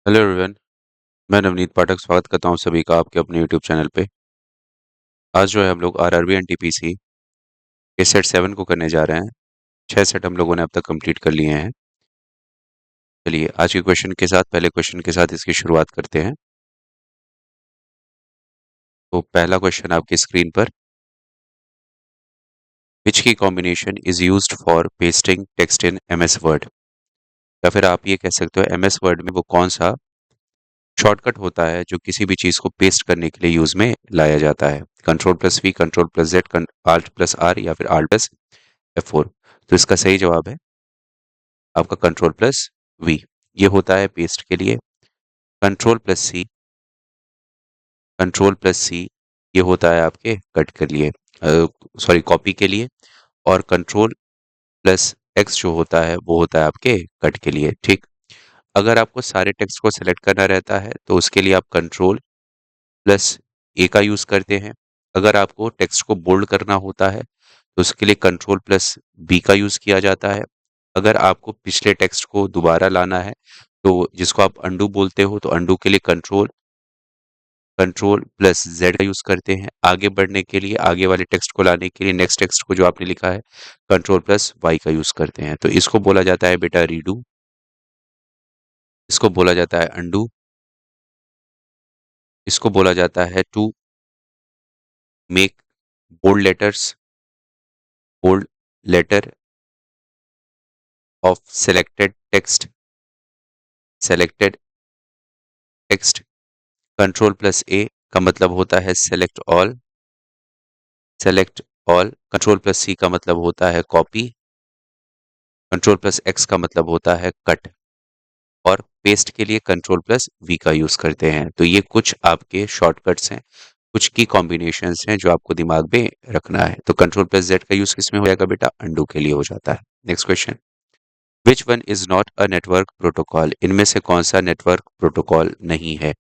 Hello everyone. मैं नवनीत पाठक स्वागत करता हूँ सभी का आपके अपने यूट्यूब चैनल पे। आज जो है हम लोग आरआरबी एनटीपीसी के सेट 7 को करने जा रहे हैं। 6 सेट हम लोगों ने अब तक कंप्लीट कर लिए हैं। चलिए आज के क्वेश्चन के साथ पहले क्वेश्चन के साथ इसकी शुरुआत करते हैं। तो पहला क्वेश्चन आपकी स्क्रीन पर, विच की combination is used for pasting text in MS word. या फिर आप ये कह सकते हो एमएस वर्ड में वो कौन सा शॉर्टकट होता है जो किसी भी चीज को पेस्ट करने के लिए यूज में लाया जाता है। कंट्रोल+V, कंट्रोल+Z, Alt+R या फिर Alt+F4। तो इसका सही जवाब है आपका कंट्रोल+V। ये होता है पेस्ट के लिए। कंट्रोल+C, कंट्रोल+C ये होता है आपके कट के लिए, सॉरी कॉपी के लिए। और कंट्रोल+X जो होता है वो होता है आपके कट के लिए। ठीक, अगर आपको सारे टेक्स्ट को सिलेक्ट करना रहता है तो उसके लिए आप कंट्रोल+A का यूज करते हैं। अगर आपको टेक्स्ट को बोल्ड करना होता है तो उसके लिए कंट्रोल+B का यूज किया जाता है। अगर आपको पिछले टेक्स्ट को दोबारा लाना है तो जिसको आप अंडू बोलते हो, तो अंडू के लिए कंट्रोल+Z का यूज करते हैं। आगे बढ़ने के लिए, आगे वाले टेक्स्ट को लाने के लिए, नेक्स्ट टेक्स्ट को जो आपने लिखा है, कंट्रोल+Y का यूज करते हैं। तो इसको बोला जाता है बेटा रीडू, इसको बोला जाता है अंडू, इसको बोला जाता है to make bold letter of selected text. कंट्रोल+A का मतलब होता है सेलेक्ट ऑल। कंट्रोल+C का मतलब होता है कॉपी। कंट्रोल+X का मतलब होता है कट। और पेस्ट के लिए कंट्रोल+V का यूज करते हैं। तो ये कुछ आपके शॉर्टकट्स हैं, कुछ की कॉम्बिनेशंस हैं जो आपको दिमाग में रखना है। तो कंट्रोल+Z का यूज किसमें हो जाएगा बेटा? अंडू के लिए हो जाता है। Next question, which one is not a network protocol. इनमें से कौन सा नेटवर्क प्रोटोकॉल नहीं है?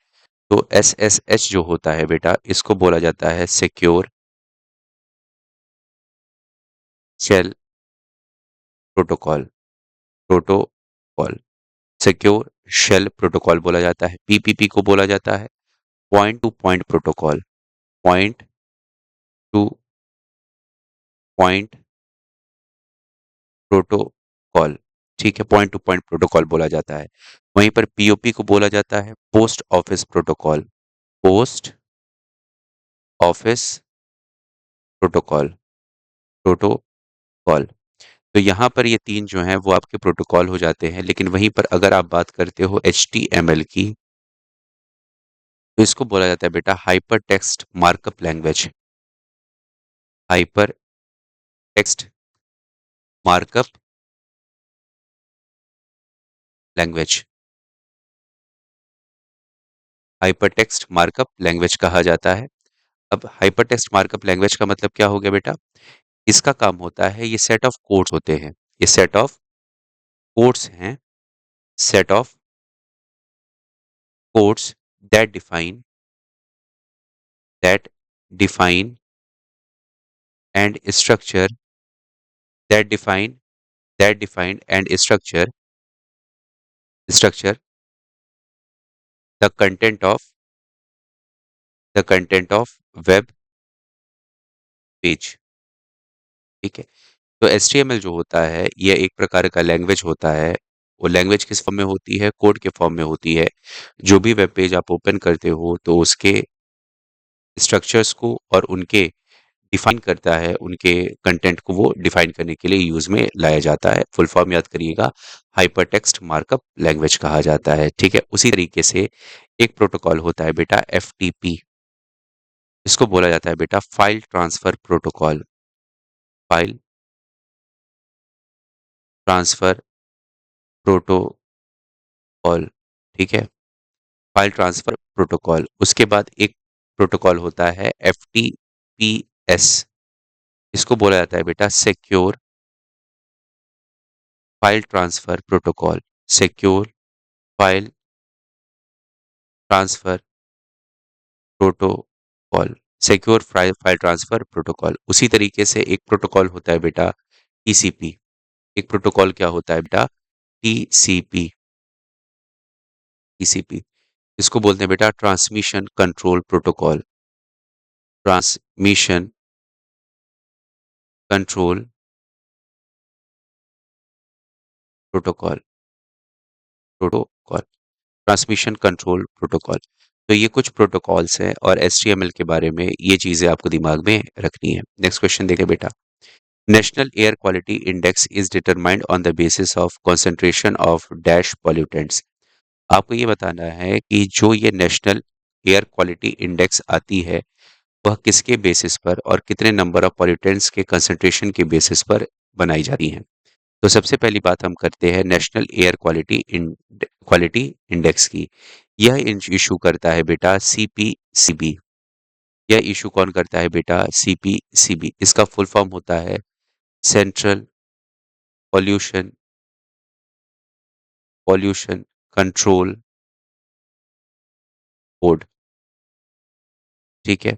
तो SSH जो होता है बेटा, इसको बोला जाता है secure shell protocol. Secure shell protocol बोला जाता है। PPP को बोला जाता है point to point protocol. Point to point protocol, ठीक है, पॉइंट टू पॉइंट प्रोटोकॉल बोला जाता है। वहीं पर POP को बोला जाता है post office protocol. Post office protocol, protocol. तो यहाँ पर ये तीन जो हैं वो आपके प्रोटोकॉल हो जाते हैं। लेकिन वहीं पर अगर आप बात करते हो HTML की, तो इसको बोला जाता है बेटा hyper text markup language. Hyper text markup language, hyper text markup language कहा जाता है। अब हाइपर टेक्स्ट मार्कअप लैंग्वेज का मतलब क्या हो गया बेटा? इसका काम होता है, ये सेट ऑफ कोड्स होते हैं, ये सेट ऑफ कोड्स हैं, set of codes that define and that define define and structure the content of web page. ठीक है, तो HTML जो होता है ये एक प्रकार का लैंग्वेज होता है। वो लैंग्वेज किस फॉर्म में होती है? कोड के फॉर्म में होती है। जो भी वेब पेज आप ओपन करते हो तो उसके स्ट्रक्चर्स को और उनके डिफाइन करता है, उनके कंटेंट को वो डिफाइन करने के लिए यूज में लाया जाता है। फुल फॉर्म याद करिएगा, हाइपर टेक्स्ट मार्कअप लैंग्वेज कहा जाता है। ठीक है, उसी तरीके से एक प्रोटोकॉल होता है बेटा FTP, इसको बोला जाता है बेटा file transfer protocol. File transfer protocol, ठीक है, फाइल ट्रांसफर प्रोटोकॉल। उसके बाद एक प्रोटोकॉल होता है FTPS, इसको बोला जाता है बेटा secure file transfer protocol. Secure file transfer protocol, secure file transfer protocol. उसी तरीके से एक प्रोटोकॉल होता है बेटा TCP। एक प्रोटोकॉल क्या होता है बेटा? TCP, TCP. इसको बोलते हैं बेटा transmission control protocol. Transmission control protocol. Protocol transmission control protocol. तो ये कुछ प्रोटोकॉल्स हैं और एचटीएमएल के बारे में ये चीजें आपको दिमाग में रखनी है। नेक्स्ट क्वेश्चन देखें बेटा। National air quality index is determined on the basis of concentration of dash pollutants. आपको ये बताना है कि जो ये नेशनल एयर क्वालिटी इंडेक्स आती है वह किसके बेसिस पर और कितने नंबर ऑफ पॉल्यूटेंट्स के कंसंट्रेशन के बेसिस पर बनाई जाती हैं। तो सबसे पहली बात हम करते हैं नेशनल एयर क्वालिटी इंडेक्स की। यह इशू करता है बेटा सीपीसीबी। यह इशू कौन करता है बेटा? सीपीसीबी। इसका फुल फॉर्म होता है central pollution pollution control board. ठीक है।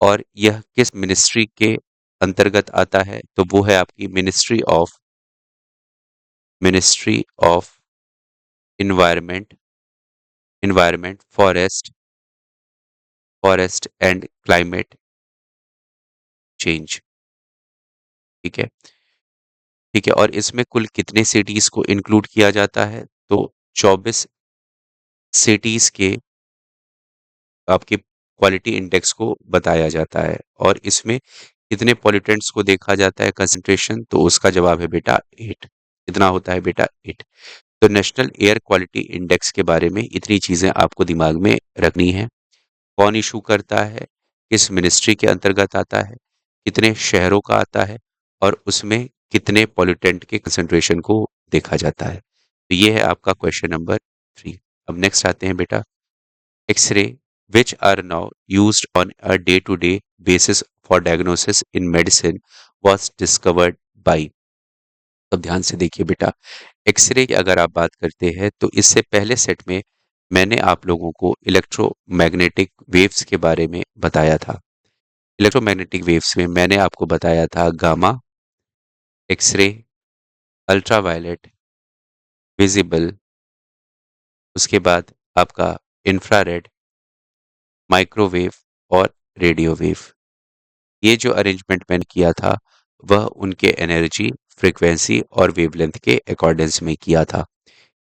और यह किस मिनिस्ट्री के अंतर्गत आता है? तो वो है आपकी ministry of environment forest and climate change. ठीक है। ठीक है। और इसमें कुल कितने सिटीज को इंक्लूड किया जाता है? तो 24 सिटीज के आपके क्वालिटी इंडेक्स को बताया जाता है। और इसमें कितने पॉल्यूटेंट्स को देखा जाता है कंसंट्रेशन? तो उसका जवाब है बेटा 8। कितना होता है बेटा? 8। तो नेशनल एयर क्वालिटी इंडेक्स के बारे में इतनी चीजें आपको दिमाग में रखनी है। कौन इशू करता है, किस मिनिस्ट्री के अंतर्गत आता है, कितने शहरों का आता है और उसमें कितने पॉल्यूटेंट के कंसंट्रेशन को देखा जाता है। तो ये है आपका क्वेश्चन नंबर 3। अब नेक्स्ट आते हैं बेटा। X-ray which are now used on a day-to-day basis for diagnosis in medicine was discovered by। अब ध्यान से देखिए बेटा, एक्सरे की अगर आप बात करते हैं तो इससे पहले सेट में मैंने आप लोगों को इलेक्ट्रोमैग्नेटिक वेव्स के बारे में बताया था। इलेक्ट्रोमैग्नेटिक वेव्स में मैंने आपको बताया था गामा, एक्सरे, अल्ट्रावायलेट, विजिबल, उसके बाद आपका इंफ्रारेड, माइक्रोवेव और रेडियो वेव। ये जो अरेंजमेंट मैंने किया था वह उनके एनर्जी, फ्रीक्वेंसी और वेवलेंथ के अकॉर्डेंस में किया था।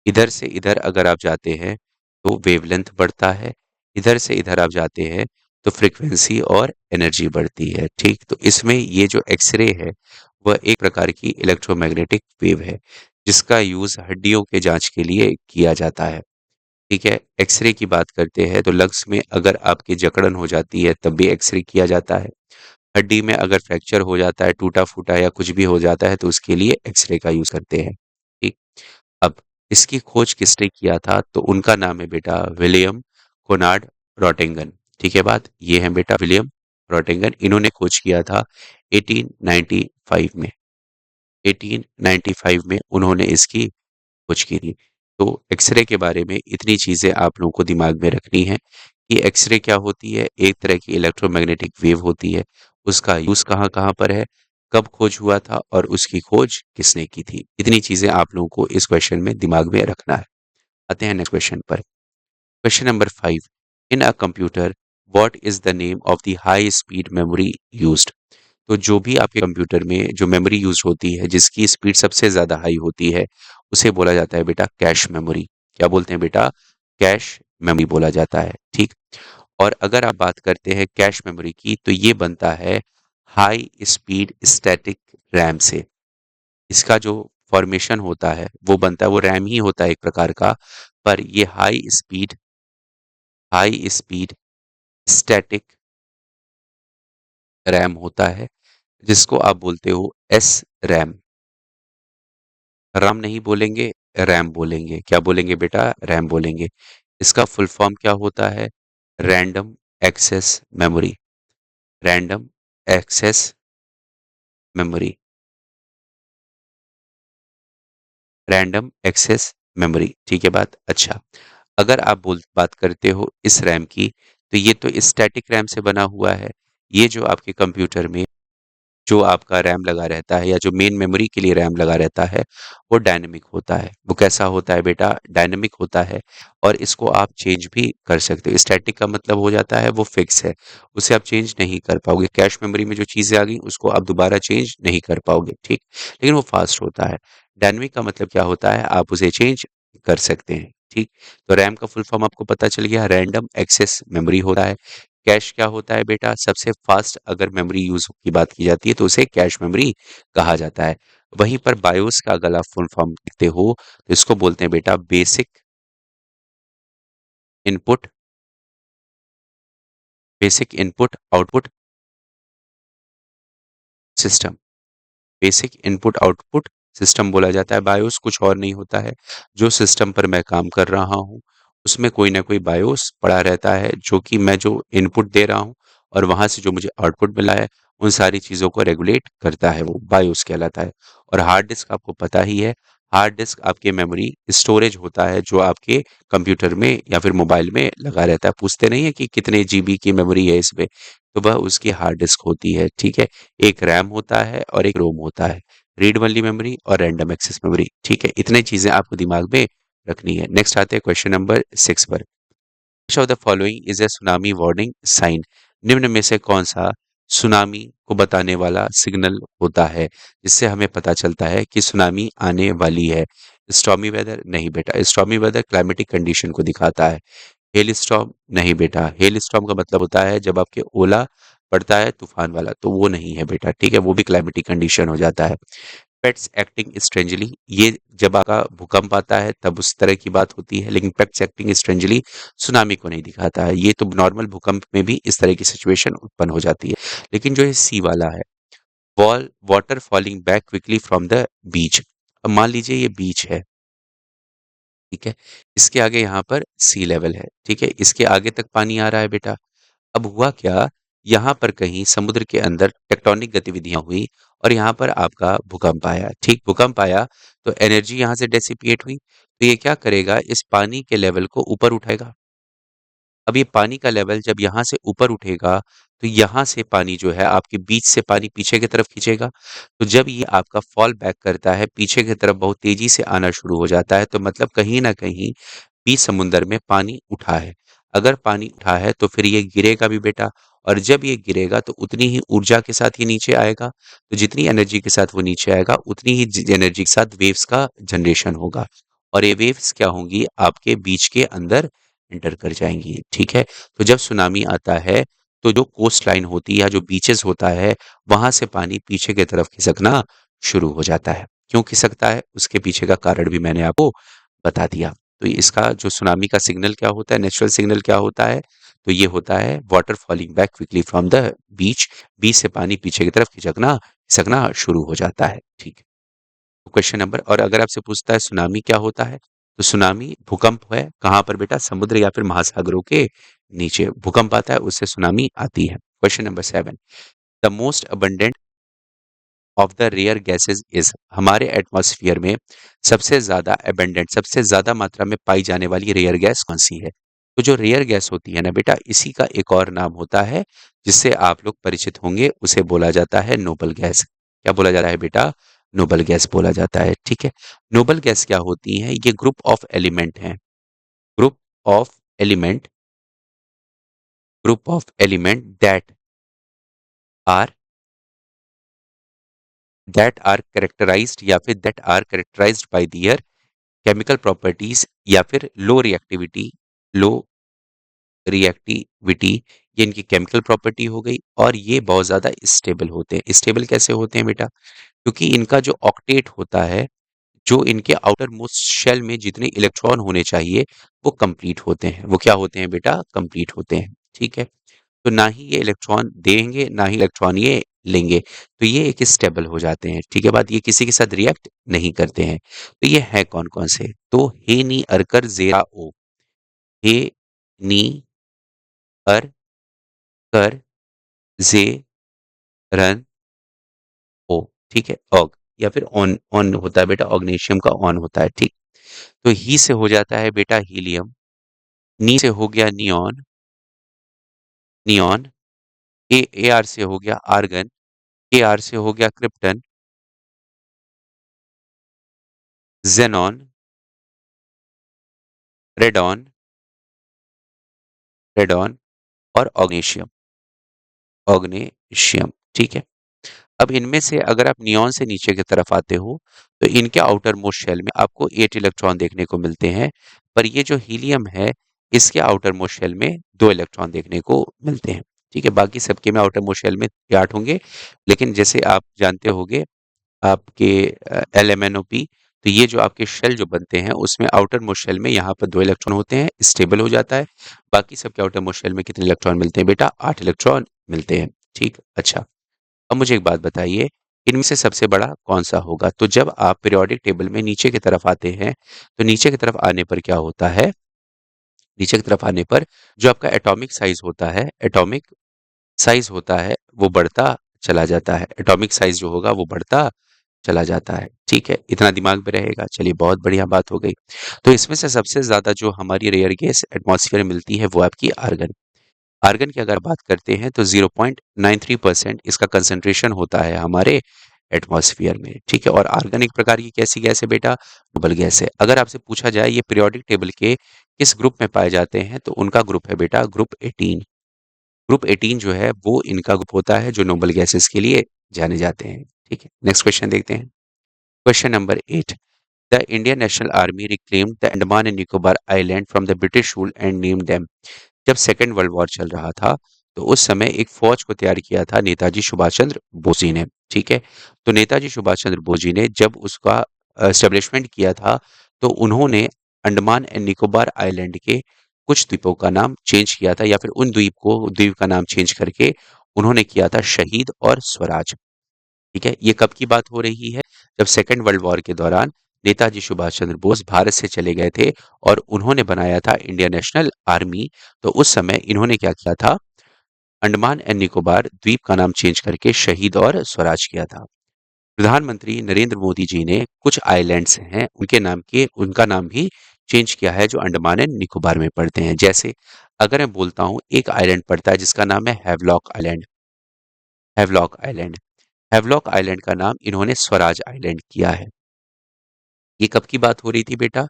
इधर से इधर अगर आप जाते हैं तो वेवलेंथ बढ़ता है, इधर से इधर आप जाते हैं तो फ्रीक्वेंसी और एनर्जी बढ़ती है। ठीक, तो इसमें ये जो एक्सरे है वह एक प्रकार की इलेक्ट्रोमैग्नेटिक वेव है जिसका यूज हड्डियों के जांच के लिए किया जाता है। ठीक है। एक्सरे की बात करते हैं तो लंग्स में अगर आपकी जकड़न हो जाती है तब भी एक्सरे किया जाता है। हड्डी में अगर फ्रैक्चर हो जाता है, टूटा फूटा या कुछ भी हो जाता है तो उसके लिए एक्सरे का यूज करते हैं। ठीक। अब इसकी खोज किसने किया था? तो उनका नाम है बेटा विलियम कोनार्ड रॉटिंगन। ठीक है बात, ये है बेटा विलियम रॉटिंगन। इन्होंने खोज किया था 1895 में। 1895 में उन्होंने इसकी खोज की थी। तो एक्सरे के बारे में इतनी चीजें आप लोगों को दिमाग में रखनी है कि एक्सरे क्या होती है। एक तरह की इलेक्ट्रोमैग्नेटिक वेव होती है। उसका यूज कहाँ कहाँ पर है, कब खोज हुआ था और उसकी खोज किसने की थी। इतनी चीजें आप लोगों को इस क्वेश्चन में दिमाग में रखना है। आते हैं नेक्स्ट क्वेश्चन पर। Question number 5। In a computer what is the name of the high speed memory used. तो जो भी आपके कंप्यूटर में जो मेमोरी यूज होती है जिसकी स्पीड सबसे ज्यादा हाई होती है उसे बोला जाता है बेटा कैश मेमोरी। क्या बोलते हैं बेटा? कैश मेमोरी बोला जाता है। ठीक। और अगर आप बात करते हैं कैश मेमोरी की तो ये बनता है हाई स्पीड स्टैटिक रैम से। इसका जो फॉर्मेशन होता है वो बनता है, वो रैम ही होता है एक प्रकार का, पर ये हाई स्पीड स्टैटिक रैम होता है जिसको आप बोलते हो एस रैम। राम नहीं बोलेंगे, रैम बोलेंगे। क्या बोलेंगे बेटा? रैम बोलेंगे। इसका फुल फॉर्म क्या होता है? Random access memory. Random access memory. Random access memory. ठीक है बात। अच्छा, अगर आप बात करते हो इस रैम की तो ये तो स्टैटिक रैम से बना हुआ है। ये जो आपके कंप्यूटर में जो आपका रैम लगा रहता है या जो मेन मेमोरी के लिए रैम लगा रहता है, वो डायनेमिक होता है। वो कैसा होता है बेटा? डायनेमिक होता है और इसको आप चेंज भी कर सकते हो। स्टैटिक का मतलब हो जाता है वो फिक्स है, उसे आप चेंज नहीं कर पाओगे। कैश मेमोरी में जो चीज़ें आ गई उसको आप दोबारा चेंज नहीं कर पाओगे, ठीक? लेकिन वो फास्ट होता है। डायनेमिक का मतलब क्या होता है? आप उसे चेंज कर सकते हैं, ठीक? तो रैम का फुल फॉर्म आपको पता चल गया, रैंडम एक्सेस मेमोरी होता है। कैश क्या होता है बेटा? सबसे फास्ट अगर मेमोरी यूज की बात की जाती है तो उसे कैश मेमोरी कहा जाता है। वहीं पर बायोस का अगर आप फुल फॉर्म लिखते हो तो इसको बोलते हैं बेटा basic input, basic input output system. Basic input output system बोला जाता है। बायोस कुछ और नहीं होता है। जो सिस्टम पर मैं काम कर रहा हूँ उसमें कोई ना कोई बायोस पड़ा रहता है, जो कि मैं जो इनपुट दे रहा हूँ और वहां से जो मुझे आउटपुट मिला है उन सारी चीजों को रेगुलेट करता है, वो बायोस कहलाता है। और हार्ड डिस्क आपको पता ही है, हार्ड डिस्क आपके मेमोरी स्टोरेज होता है जो आपके कंप्यूटर में या फिर मोबाइल में लगा रहता है। पूछते नहीं है कि कितने जीबी की मेमोरी है इसमें, तो वह उसकी हार्ड डिस्क होती है, ठीक है। एक रैम होता है और एक रोम होता है, रीड ओनली मेमोरी और रैंडम एक्सेस मेमोरी, ठीक है। इतनी चीजें आपको दिमाग में रखनी है। नेक्स्ट आते हैं क्वेश्चन नंबर 6 पर। Which of the following is a tsunami warning sign? निम्न में से कौन सा सुनामी को बताने वाला सिग्नल होता है, जिससे हमें पता चलता है कि सुनामी आने वाली है? Stormy weather? नहीं बेटा, स्टॉर्मी वेदर क्लाइमेटिक कंडीशन को दिखाता है। Hail storm? नहीं बेटा, हेल स्टॉर्म का मतलब होता है जब आपके ओला पड़ता है तूफान वाला, तो वो नहीं है बेटा, ठीक है, वो भी क्लाइमेटिक कंडीशन हो जाता है। पेट्स एक्टिंग स्ट्रेंजली, ये जब आपका भूकंप आता है तब उस तरह की बात होती है, लेकिन पेट्स एक्टिंग स्ट्रेंजली सुनामी को नहीं दिखाता है। ये तो नॉर्मल भूकंप में भी इस तरह की सिचुएशन उत्पन्न हो जाती है। लेकिन जो ये सी वाला है, wall water falling back quickly from the बीच, अब मान लीजिए ये बीच है, ठीक है, इसके आगे यहाँ पर सी लेवल है, ठीक है, इसके आगे तक पानी आ रहा है बेटा। अब हुआ क्या, यहाँ पर कहीं समुद्र के अंदर टेक्टोनिक गतिविधियां हुई और यहाँ पर आपका भूकंप आया, ठीक, भूकंप आया तो एनर्जी यहाँ से डेसिपिएट हुई, तो ये क्या करेगा, इस पानी के लेवल को ऊपर उठाएगा। अब ये पानी का लेवल जब यहाँ से ऊपर उठेगा तो यहाँ से पानी जो है आपके बीच से पानी पीछे की तरफ खींचेगा। तो जब ये आपका फॉल बैक करता है पीछे की तरफ, बहुत तेजी से आना शुरू हो जाता है, तो मतलब कहीं ना कहीं बीच समुंदर में पानी उठा है। अगर पानी उठा है तो फिर ये गिरेगा भी बेटा, और जब ये गिरेगा तो उतनी ही ऊर्जा के साथ ही नीचे आएगा। तो जितनी एनर्जी के साथ वो नीचे आएगा उतनी ही एनर्जी के साथ वेव्स का जनरेशन होगा, और ये वेव्स क्या होंगी, आपके बीच के अंदर एंटर कर जाएंगी, ठीक है। तो जब सुनामी आता है तो जो कोस्ट लाइन होती है या जो बीचेस होता है वहां से पानी पीछे की तरफ खिसकना शुरू हो जाता है। क्यों खिसकता है उसके पीछे का कारण भी मैंने आपको बता दिया। तो इसका जो सुनामी का सिग्नल क्या होता है, नेचुरल सिग्नल क्या होता है, तो ये होता है water falling back quickly from the beach, beach से पानी पीछे की तरफ खिसकना खिसकना शुरू हो जाता है, ठीक है। क्वेश्चन नंबर, और अगर आपसे पूछता है सुनामी क्या होता है, तो सुनामी भूकंप है कहाँ पर बेटा, समुद्र या फिर महासागरों के नीचे भूकंप आता है, उससे सुनामी आती है। Question number 7, the most abundant of the rare gases is, हमारे एटमॉस्फेयर में सबसे ज्यादा अबंडेंट, सबसे ज्यादा मात्रा में पाई जाने वाली रेयर गैस कौन सी है? तो जो रेयर गैस होती है ना बेटा, इसी का एक और नाम होता है जिससे आप लोग परिचित होंगे, उसे बोला जाता है नोबल गैस। क्या बोला जाता है बेटा? नोबल गैस बोला जाता है, ठीक है। नोबल गैस क्या होती है? ये ग्रुप ऑफ एलिमेंट हैं, group of element, group of element are that are characterised या फिर that are characterised by their chemical properties, या फिर लो रिएक्टिविटी, ये इनकी केमिकल प्रॉपर्टी हो गई, और ये बहुत ज्यादा स्टेबल होते हैं। स्टेबल कैसे होते हैं बेटा? क्योंकि इनका जो ऑक्टेट होता है, जो इनके आउटर मोस्ट शेल में जितने इलेक्ट्रॉन होने चाहिए वो कंप्लीट होते हैं। वो क्या होते हैं बेटा? कंप्लीट होते हैं, ठीक है। तो ना ही ये इलेक्ट्रॉन देंगे ना ही इलेक्ट्रॉन ये लेंगे, तो ये एक स्टेबल हो जाते हैं, ठीक है बात। ये किसी के साथ रिएक्ट नहीं करते हैं। तो ये है कौन कौन से, तो हे नी अरकर जेरा ओ, हे नी अर कर जे रन ओ, ठीक है, ऑग, या फिर ऑन, ऑन होता है बेटा, ऑग्नेशियम का ऑन होता है, ठीक। तो ही से हो जाता है बेटा हीलियम, नी से हो गया नियॉन, नियॉन, ए आर से हो गया आर्गन, Kr से हो गया क्रिप्टन, ज़ेनॉन, रेडॉन, रेडॉन और ऑग्नेशियम, ऑग्नेशियम, ठीक है। अब इनमें से अगर आप नियॉन से नीचे की तरफ आते हो, तो इनके आउटर मोस्ट शेल में आपको 8 इलेक्ट्रॉन देखने को मिलते हैं, पर ये जो हीलियम है, इसके आउटर मोस्ट शेल में 2 इलेक्ट्रॉन देखने को मिलते हैं, ठीक है। बाकी सबके में आउटर मोस्ट शेल में 8 होंगे, लेकिन जैसे आप जानते होंगे आपके LMNOP, तो ये जो आपके शेल जो बनते हैं, उसमें आउटर मोस्ट शेल में यहाँ पर 2 इलेक्ट्रॉन होते हैं, स्टेबल हो जाता है। बाकी सबके आउटर मोस्ट शेल में कितने इलेक्ट्रॉन मिलते हैं बेटा? 8 इलेक्ट्रॉन मिलते हैं, ठीक। अच्छा, अब मुझे एक बात बताइए, इनमें से सबसे बड़ा कौन-सा होगा? तो जब आप पीरियोडिक टेबल में नीचे की तरफ आते हैं, तो नीचे की तरफ आने पर क्या होता है? नीचे की तरफ आने पर जो आपका एटॉमिक साइज़ होता है, वो बढ़ता चला जाता है। एटॉमिक साइज़ जो होगा वो बढ़ता चला जाता है, ठीक है? इतना दिमाग में रहेगा, चलिए बहुत बढ़िया बात हो गई। तो इसमें से सबसे ज़्यादा जो हमारी रेयर गैस एटमॉस्फेयर में मिलती है, वो आपकी आर्गन। आर्गन की अगर बात करते हैं तो 0.93% इसका कंसंट्रेशन होता है हमारे एटमॉस्फेयर में, ठीक है। और आर्गन एक प्रकार की कैसी गैस है बेटा? नोबल गैस है। अगर आपसे पूछा जाए ये पीरियोडिक टेबल के किस ग्रुप में पाए जाते हैं, तो उनका ग्रुप है बेटा ग्रुप 18। ग्रुप 18 जो है वो इनका ग्रुप होता है जो नोबल गैसेस के लिए जाने जाते हैं, ठीक है। नेक्स्ट क्वेश्चन देखते हैं। Question number 8, the Indian national army reclaimed the Andaman and Nicobar island from the British rule and named them. जब सेकेंड वर्ल्ड वॉर चल रहा था, तो उस समय एक फौज को तैयार किया था नेताजी सुभाष चंद्र बोस जी ने, ठीक है। तो नेताजी सुभाष चंद्र बोस जी ने जब उसका एस्टेब्लिशमेंट किया था, तो उन्होंने अंडमान एंड निकोबार आइलैंड के कुछ द्वीपों का नाम चेंज किया था, या फिर उन द्वीप का नाम चेंज करके उन्होंने किया था शहीद और स्वराज, ठीक है। ये कब की बात हो रही है? जब सेकेंड वर्ल्ड वॉर के दौरान नेताजी सुभाष चंद्र बोस भारत से चले गए थे और उन्होंने बनाया था इंडियन नेशनल आर्मी। तो उस समय इन्होंने क्या किया था? अंडमान एंड निकोबार द्वीप का नाम चेंज करके शहीद और स्वराज किया था। प्रधानमंत्री नरेंद्र मोदी जी ने कुछ आइलैंड्स हैं उनका नाम भी चेंज किया है जो अंडमान एंड निकोबार में पड़ते हैं। जैसे अगर मैं बोलता हूं, एक आइलैंड पड़ता है जिसका नाम है Havelock island. Havelock island Havelock island का नाम इन्होंने स्वराज आइलैंड किया है। ये कब की बात हो रही थी बेटा?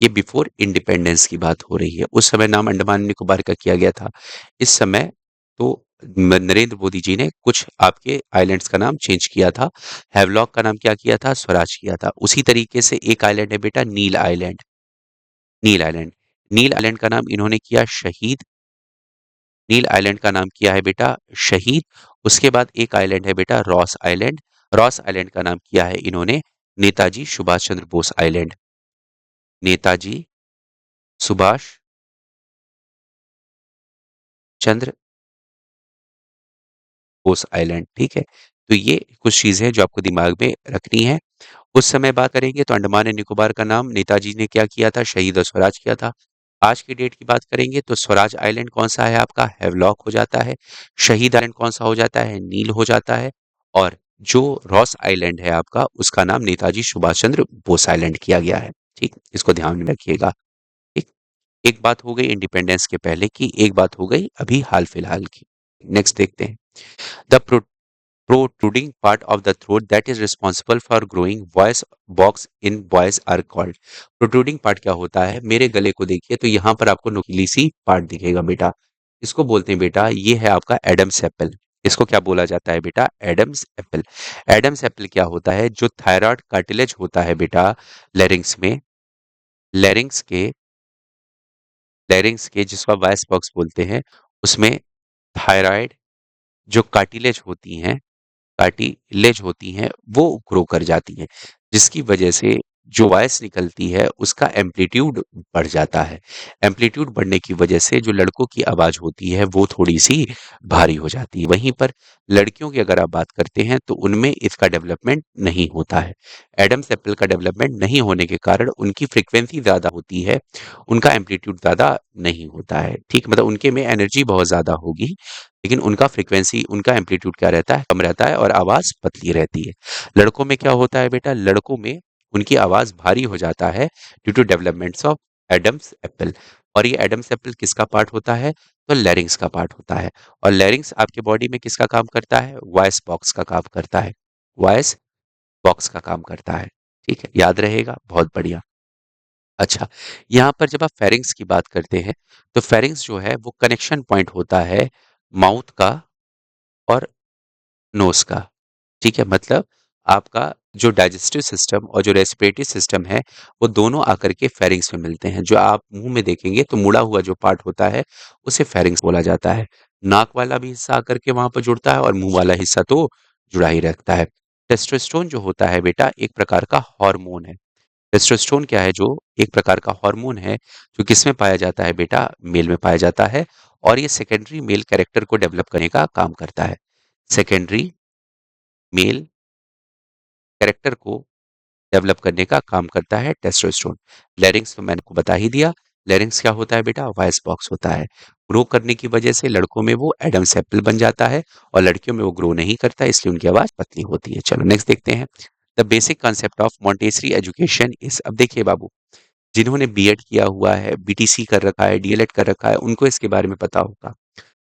ये बिफोर इंडिपेंडेंस की बात हो रही है। उस समय नाम अंडमान निकोबार का किया गया था। इस समय तो नरेंद्र मोदी जी ने कुछ आपके आइलैंड्स का नाम चेंज किया था। हैवलॉक का नाम क्या किया था? स्वराज किया था। उसी तरीके से एक आइलैंड है बेटा नील आइलैंड। नील आइलैंड नील आइलैंड का नाम इन्होंने किया शहीद। नील आइलैंड का नाम किया है बेटा शहीद। उसके बाद एक आइलैंड है बेटा रॉस आइलैंड। रॉस आइलैंड का नाम किया है इन्होंने नेताजी सुभाष चंद्र बोस आइलैंड। नेताजी सुभाष चंद्र बोस आइलैंड, ठीक है। तो ये कुछ चीजें हैं जो आपको दिमाग में रखनी है। उस समय बात करेंगे तो अंडमान एंड निकोबार का नाम नेताजी ने क्या किया था? शहीद और स्वराज किया था। आज की डेट की बात करेंगे तो स्वराज आइलैंड कौन सा है आपका? हैवलॉक हो जाता है। शहीद आइलैंड कौन सा हो जाता है? नील हो जाता है। और जो रॉस आइलैंड है आपका, उसका नाम नेताजी सुभाष चंद्र बोस आइलैंड किया गया है, ठीक। इसको ध्यान में रखिएगा, ठीक। एक बात हो गई इंडिपेंडेंस के पहले की, एक बात हो गई अभी हाल फिलहाल की। नेक्स्ट देखते हैं। The protruding part of the throat that is responsible for growing voice box in boys are called। protruding part क्या होता है? मेरे गले को देखिए तो यहाँ पर आपको नुकीली सी पार्ट दिखेगा बेटा। इसको बोलते हैं बेटा, ये है आपका एडम्स एप्पल। इसको क्या बोला जाता है बेटा? Adam's apple. एडम्स एप्पल क्या होता है? जो थायराइड कार्टिलेज होता है बेटा लैरिंग्स में, लैरिंग्स के लैरिंग्स के जिसको आप वॉइस बॉक्स बोलते हैं, उसमें थायराइड जो कार्टिलेज होती हैं वो ग्रो कर जाती हैं, जिसकी वजह से जो वॉइस निकलती है उसका एम्पलीट्यूड बढ़ जाता है। एम्पलीट्यूड बढ़ने की वजह से जो लड़कों की आवाज होती है वो थोड़ी सी भारी हो जाती है। वहीं पर लड़कियों की अगर आप बात करते हैं तो उनमें इसका डेवलपमेंट नहीं होता है। एडम्स एप्पल का डेवलपमेंट नहीं होने के कारण उनकी फ्रीक्वेंसी ज्यादा होती है, उनका एम्पलीट्यूड ज्यादा नहीं होता है, ठीक। मतलब उनके में एनर्जी बहुत ज्यादा होगी, लेकिन उनका फ्रीक्वेंसी उनका एम्पलीट्यूड क्या रहता है? कम रहता है और आवाज पतली रहती है। लड़कों में क्या होता है बेटा? लड़कों में उनकी आवाज भारी हो जाता है due to developments of Adam's apple. और ये एडम्स एप्पल किसका पार्ट होता है? तो लैरिंग्स का पार्ट होता है। और लैरिंग्स आपके बॉडी में किसका काम करता है? वॉइस बॉक्स का काम करता है। वॉइस बॉक्स का काम करता है। ठीक है, याद रहेगा, बहुत बढ़िया। अच्छा, यहाँ पर जब आप फेरिंग्स की बात करते हैं, तो फेरिंग्स जो है वो कनेक्शन पॉइंट होता है माउथ का और नोज का। ठीक है, मतलब आपका जो डाइजेस्टिव सिस्टम और जो रेस्पिरेटरी सिस्टम है, वो दोनों आकर के फेरिंग्स में मिलते हैं। जो आप मुंह में देखेंगे तो मुड़ा हुआ जो पार्ट होता है, उसे फेरिंग्स बोला जाता है। नाक वाला भी हिस्सा आकर के वहां पर जुड़ता है और मुंह वाला हिस्सा तो जुड़ा ही रहता है। टेस्टोस्टेरोन जो होता है बेटा, एक प्रकार का हार्मोन है। टेस्टोस्टेरोन क्या है? जो एक प्रकार का हार्मोन है, जो किसमें पाया जाता है बेटा? मेल में पाया जाता है। और ये सेकेंडरी मेल कैरेक्टर को डेवलप करने का काम करता है। सेकेंडरी मेल कैरेक्टर को डेवलप करने का काम करता है टेस्टोस्टेरोन। लैरिंग्स तो मैंने आपको बता ही दिया। लैरिंग्स क्या होता है बेटा? वॉइस बॉक्स होता है। ग्रो करने की वजह से लड़कों में वो एडम्स एप्पल बन जाता है और लड़कियों में वो ग्रो नहीं करता, इसलिए उनकी आवाज पतली होती है। चलो नेक्स्ट देखते हैं। The basic concept of Montessori education is, अब देखिए बाबू, जिन्होंने बीएड किया हुआ है, बीटीसी कर रखा है, डीएलएड कर रखा है, उनको इसके बारे में पता होगा।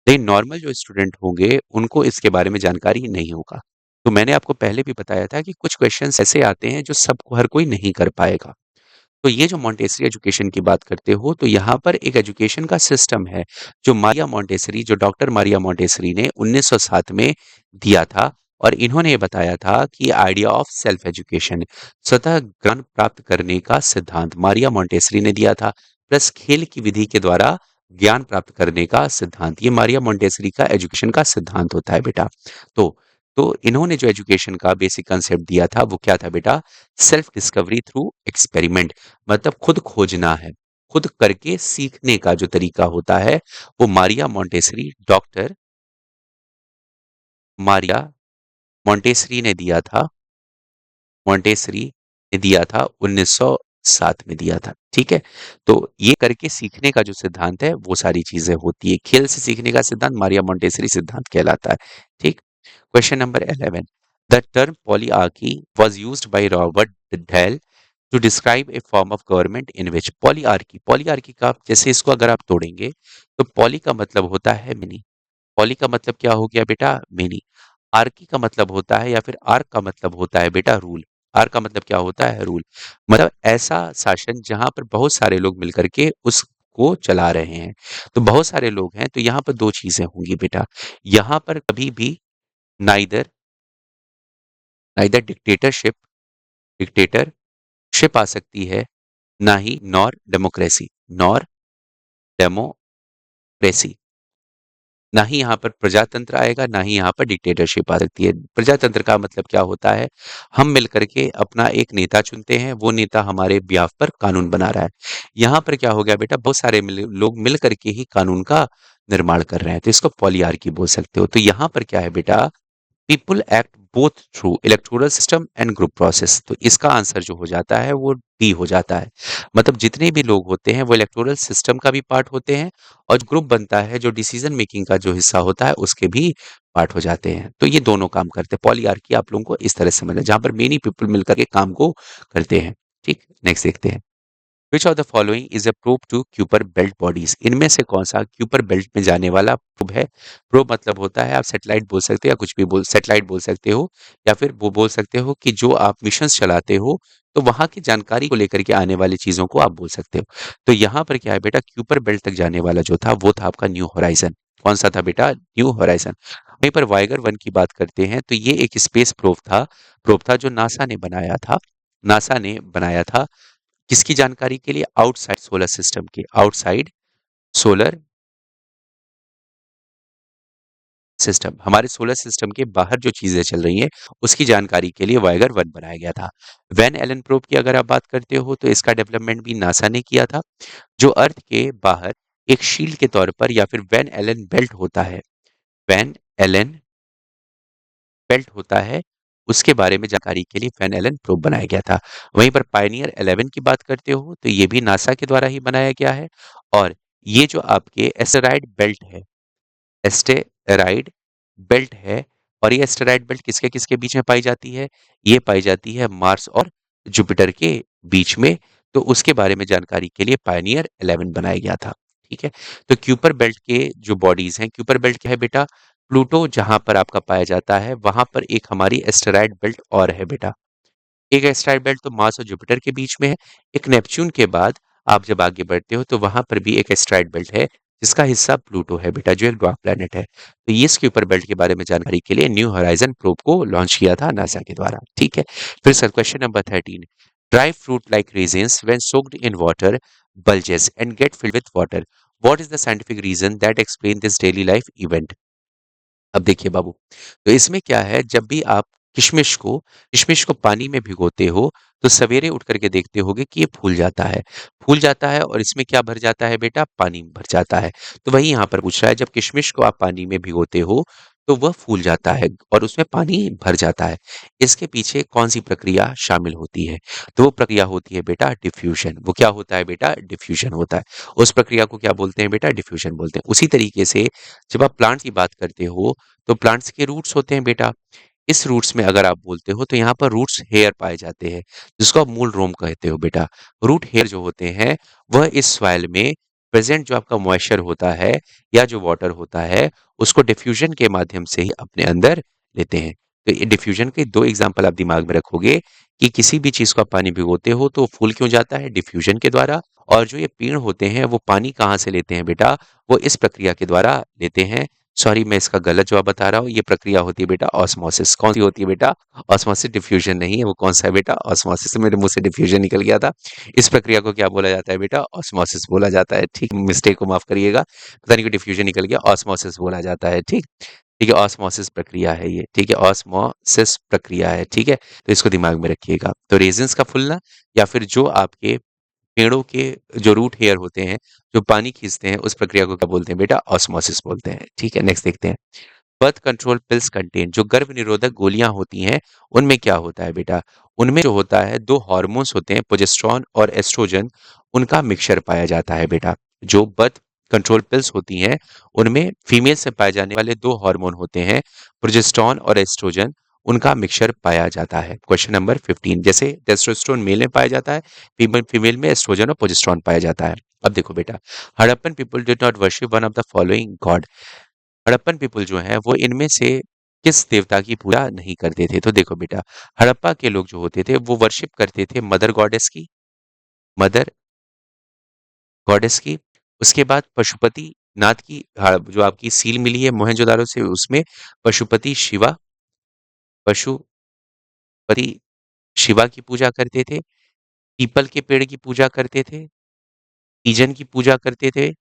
लेकिन नॉर्मल जो स्टूडेंट होंगे, उनको इसके बारे में जानकारी नहीं होगा। तो मैंने आपको पहले भी बताया था कि कुछ क्वेश्चंस ऐसे आते हैं जो सबको हर कोई नहीं कर पाएगा। तो ये जो मॉन्टेसरी एजुकेशन की बात करते हो, तो यहाँ पर एक एजुकेशन का सिस्टम है जो मारिया मॉन्टेसरी, जो डॉक्टर मारिया मॉन्टेसरी ने 1907 में दिया था। और इन्होंने ये बताया था कि आइडिया ऑफ सेल्फ एजुकेशन, स्वतः ज्ञान प्राप्त करने का सिद्धांत मारिया मॉन्टेसरी ने दिया था। प्लस खेल की विधि के द्वारा ज्ञान प्राप्त करने का सिद्धांत, ये मारिया मॉन्टेसरी का एजुकेशन का सिद्धांत होता है बेटा। तो तो इन्होंने जो एजुकेशन का बेसिक कंसेप्ट दिया था वो क्या था बेटा? सेल्फ डिस्कवरी थ्रू एक्सपेरिमेंट, मतलब खुद खोजना है, खुद करके सीखने का जो तरीका होता है, वो Maria Montessori, doctor Maria Montessori ने दिया था। मॉन्टेसरी ने दिया था 1907 में दिया था। ठीक है, तो ये करके सीखने का जो सिद्धांत है वो सारी चीजें होती है। खेल से सीखने का सिद्धांत मारिया मॉन्टेसरी सिद्धांत कहलाता है। ठीक। Question number 11, the term polyarchy was used by Robert Dahl to describe a form of government in which, polyarchy, polyarchy का जैसे इसको अगर आप तोड़ेंगे तो पॉली का मतलब होता है मिनी, पॉली का मतलब क्या हो गया बेटा? मेनी। आर्की का मतलब होता है, या फिर आर्क का मतलब होता है बेटा रूल। आर्क का मतलब क्या होता है? रूल। मतलब ऐसा शासन जहां पर बहुत सारे लोग मिलकर के उसको चला रहे हैं। तो बहुत सारे लोग हैं, तो यहाँ पर दो चीजें होंगी बेटा। यहाँ पर कभी भी नाइदर नाइदर डिक्टेटरशिप आ सकती है, ना ही नॉर डेमोक्रेसी, नॉर डेमोक्रेसी, ना ही यहाँ पर प्रजातंत्र आएगा, ना ही यहाँ पर डिक्टेटरशिप आ सकती है। प्रजातंत्र का मतलब क्या होता है? हम मिलकर के अपना एक नेता चुनते हैं, वो नेता हमारे ब्याह पर कानून बना रहा है। यहाँ पर क्या हो गया बेटा? बहुत सारे लोग मिल करके ही कानून का निर्माण कर रहे हैं, तो इसको पॉलीआर्की बोल सकते हो। तो यहाँ पर क्या है बेटा? People act both through electoral system and group process, तो इसका आंसर जो हो जाता है वो डी हो जाता है। मतलब जितने भी लोग होते हैं वो इलेक्टोरल सिस्टम का भी पार्ट होते हैं, और ग्रुप बनता है जो डिसीजन मेकिंग का जो हिस्सा होता है उसके भी पार्ट हो जाते हैं। तो ये दोनों काम करते हैं। पॉलीआर्की आप लोगों को इस तरह से समझना, जहां पर मेनी पीपल मिलकर के काम को करते हैं। ठीक, नेक्स्ट देखते हैं। Which of the following is a prove to Kuiper belt bodies, इनमें से कौन सा क्यूपर बेल्ट में जाने वाला प्रूव है? प्रूव मतलब होता है, आप सैटेलाइट बोल सकते हो या कुछ भी बोल, सैटेलाइट बोल सकते हो, या फिर वो बोल सकते हो कि जो आप मिशन चलाते हो तो वहां की जानकारी को लेकर के आने वाली चीजों को आप बोल सकते हो। तो यहाँ पर क्या है बेटा? क्यूपर बेल्ट तक जाने वाला जो था वो था आपका न्यू होराइजन। कौन सा था बेटा? New horizon. वहीं पर वाइगर 1 की बात करते हैं, तो ये एक स्पेस प्रोब था जो नासा ने बनाया था। नासा ने बनाया था किसकी जानकारी के लिए? आउटसाइड सोलर सिस्टम के, आउटसाइड सोलर सिस्टम, हमारे सोलर सिस्टम के बाहर जो चीजें चल रही हैं उसकी जानकारी के लिए वायगर 1 बनाया गया था। वैन एलन प्रोब की अगर आप बात करते हो तो इसका डेवलपमेंट भी नासा ने किया था। जो अर्थ के बाहर एक शील्ड के तौर पर, या फिर वैन एलन बेल्ट होता है, वैन एलन बेल्ट होता है, उसके बारे में जानकारी के लिए वैन एलन प्रोब बनाया गया था। वहीं पर पायनियर 11 की बात करते हो तो ये भी नासा के द्वारा ही बनाया गया है। और ये जो आपके एस्टेरॉयड बेल्ट है, एस्टेरॉयड बेल्ट है, और ये एस्टेरॉयड बेल्ट किसके किसके बीच में पाई जाती है? ये पाई जाती है मार्स और जुपिटर के बीच में। तो उसके बारे में जानकारी के लिए पायनियर 11 बनाया गया था। ठीक है? तो क्यूपर बेल्ट के जो बॉडीज़ हैं, क्यूपर बेल्ट क्या है बेटा? प्लूटो जहाँ पर आपका पाया जाता है, वहाँ पर एक हमारी एस्टेरॉयड बेल्ट और है बेटा। एक एस्टेरॉयड बेल्ट तो मार्स और जुपिटर के बीच में है। एक नेपच्यून के बाद आप जब आगे बढ़ते हो तो वहाँ पर भी एक एस्टेरॉयड बेल्ट है, जिसका हिस्सा प्लूटो है बेटा, जो एक ड्वार्फ प्लैनेट है। तो ये इसके ऊपर बेल्ट के बारे में जानकारी के लिए न्यू होराइज़न प्रोब को लॉन्च किया था नासा के द्वारा, ठीक है? फिर sir question number 13, dry fruit like raisins when soaked in water bulges and get filled with water. What is the scientific reason that explain this daily life event? अब देखिए बाबू, तो इसमें क्या है, जब भी आप किशमिश को पानी में भिगोते हो तो सवेरे उठ करके देखते होगे कि ये फूल जाता है और इसमें क्या भर जाता है बेटा? पानी भर जाता है। तो वही यहाँ पर पूछ रहा है, जब किशमिश को आप पानी में भिगोते हो तो वह फूल जाता है और उसमें पानी भर जाता है। इसके पीछे कौन सी प्रक्रिया शामिल होती है? तो वो प्रक्रिया होती है बेटा डिफ्यूजन। वो क्या होता है बेटा? डिफ्यूजन होता है। उस प्रक्रिया को क्या बोलते हैं बेटा? डिफ्यूजन बोलते हैं। उसी तरीके से जब आप प्लांट्स की बात करते हो तो प्लांट्स के रूट्स होते हैं बेटा। इस रूट्स में अगर आप बोलते हो तो यहाँ पर रूट्स हेयर पाए जाते हैं, जिसको आप मूल रोम कहते हो बेटा। रूट हेयर जो होते हैं वह इस सॉइल में प्रेजेंट जो आपका मॉइस्चर होता है या जो वाटर होता है उसको डिफ्यूजन के माध्यम से ही अपने अंदर लेते हैं। तो ये डिफ्यूजन के दो एग्जाम्पल आप दिमाग में रखोगे कि किसी भी चीज को आप पानी भिगोते हो तो फूल क्यों जाता है? डिफ्यूजन के द्वारा। और जो ये पेड़ होते हैं वो पानी कहाँ से लेते हैं बेटा? वो इस प्रक्रिया के द्वारा लेते हैं। सॉरी, मैं इसका गलत जवाब बता रहा हूँ। ये प्रक्रिया होती है बेटा ऑस्मोसिस। कौन सी होती है बेटा? ऑस्मोसिस, डिफ्यूजन नहीं है। वो कौन सा है बेटा? ऑस्मोसिस। मेरे मुंह से डिफ्यूजन निकल गया था। इस प्रक्रिया को क्या बोला जाता है बेटा? ऑस्मोसिस बोला जाता है। ठीक, मिस्टेक को माफ करिएगा, पता नहीं कि डिफ्यूजन निकल गया, ऑस्मोसिस बोला जाता है। ठीक, ठीक है, ऑस्मोसिस प्रक्रिया है ये। ठीक है, ऑस्मोसिस प्रक्रिया है। ठीक है, तो इसको दिमाग में रखिएगा। तो रेजिन्स का फूलना या फिर जो आपके पेड़ों के जो रूट हेयर होते हैं जो पानी खींचते हैं, उस प्रक्रिया को क्या बोलते हैं बेटा? ऑस्मोसिस बोलते हैं। ठीक है, नेक्स्ट देखते हैं। बर्थ कंट्रोल पिल्स कंटेन, जो गर्भ निरोधक गोलियां होती हैं उनमें क्या होता है बेटा? उनमें जो होता है दो हार्मोन्स होते हैं, प्रोजेस्टेरॉन और एस्ट्रोजन, उनका मिक्सचर पाया जाता है बेटा। जो बर्थ कंट्रोल पिल्स होती हैं उनमें फीमेल से पाए जाने वाले दो हार्मोन होते हैं, प्रोजेस्टेरॉन और एस्ट्रोजन, उनका मिक्सचर पाया जाता है। क्वेश्चन नंबर 15, जैसे टेस्टोस्टेरोन मेल में पाया जाता है, फीमेल फीमेल में एस्ट्रोजन और प्रोजेस्टेरॉन पाया जाता है। अब देखो बेटा, Harappan people did not worship one of the following God. Harappan people जो है वो इनमें से किस देवता की पूजा नहीं करते थे? तो देखो बेटा, हड़प्पा के लोग जो होते थे वो वर्शिप करते थे मदर गॉडेस की, मदर गॉडेस की। उसके बाद पशुपति नाथ की, जो आपकी सील मिली है मोहनजोदारो से, उसमें पशुपति शिवा, पशुपति शिवा की पूजा करते थे। पीपल के पेड़ की पूजा करते थे, तीजन की पूजा करते थे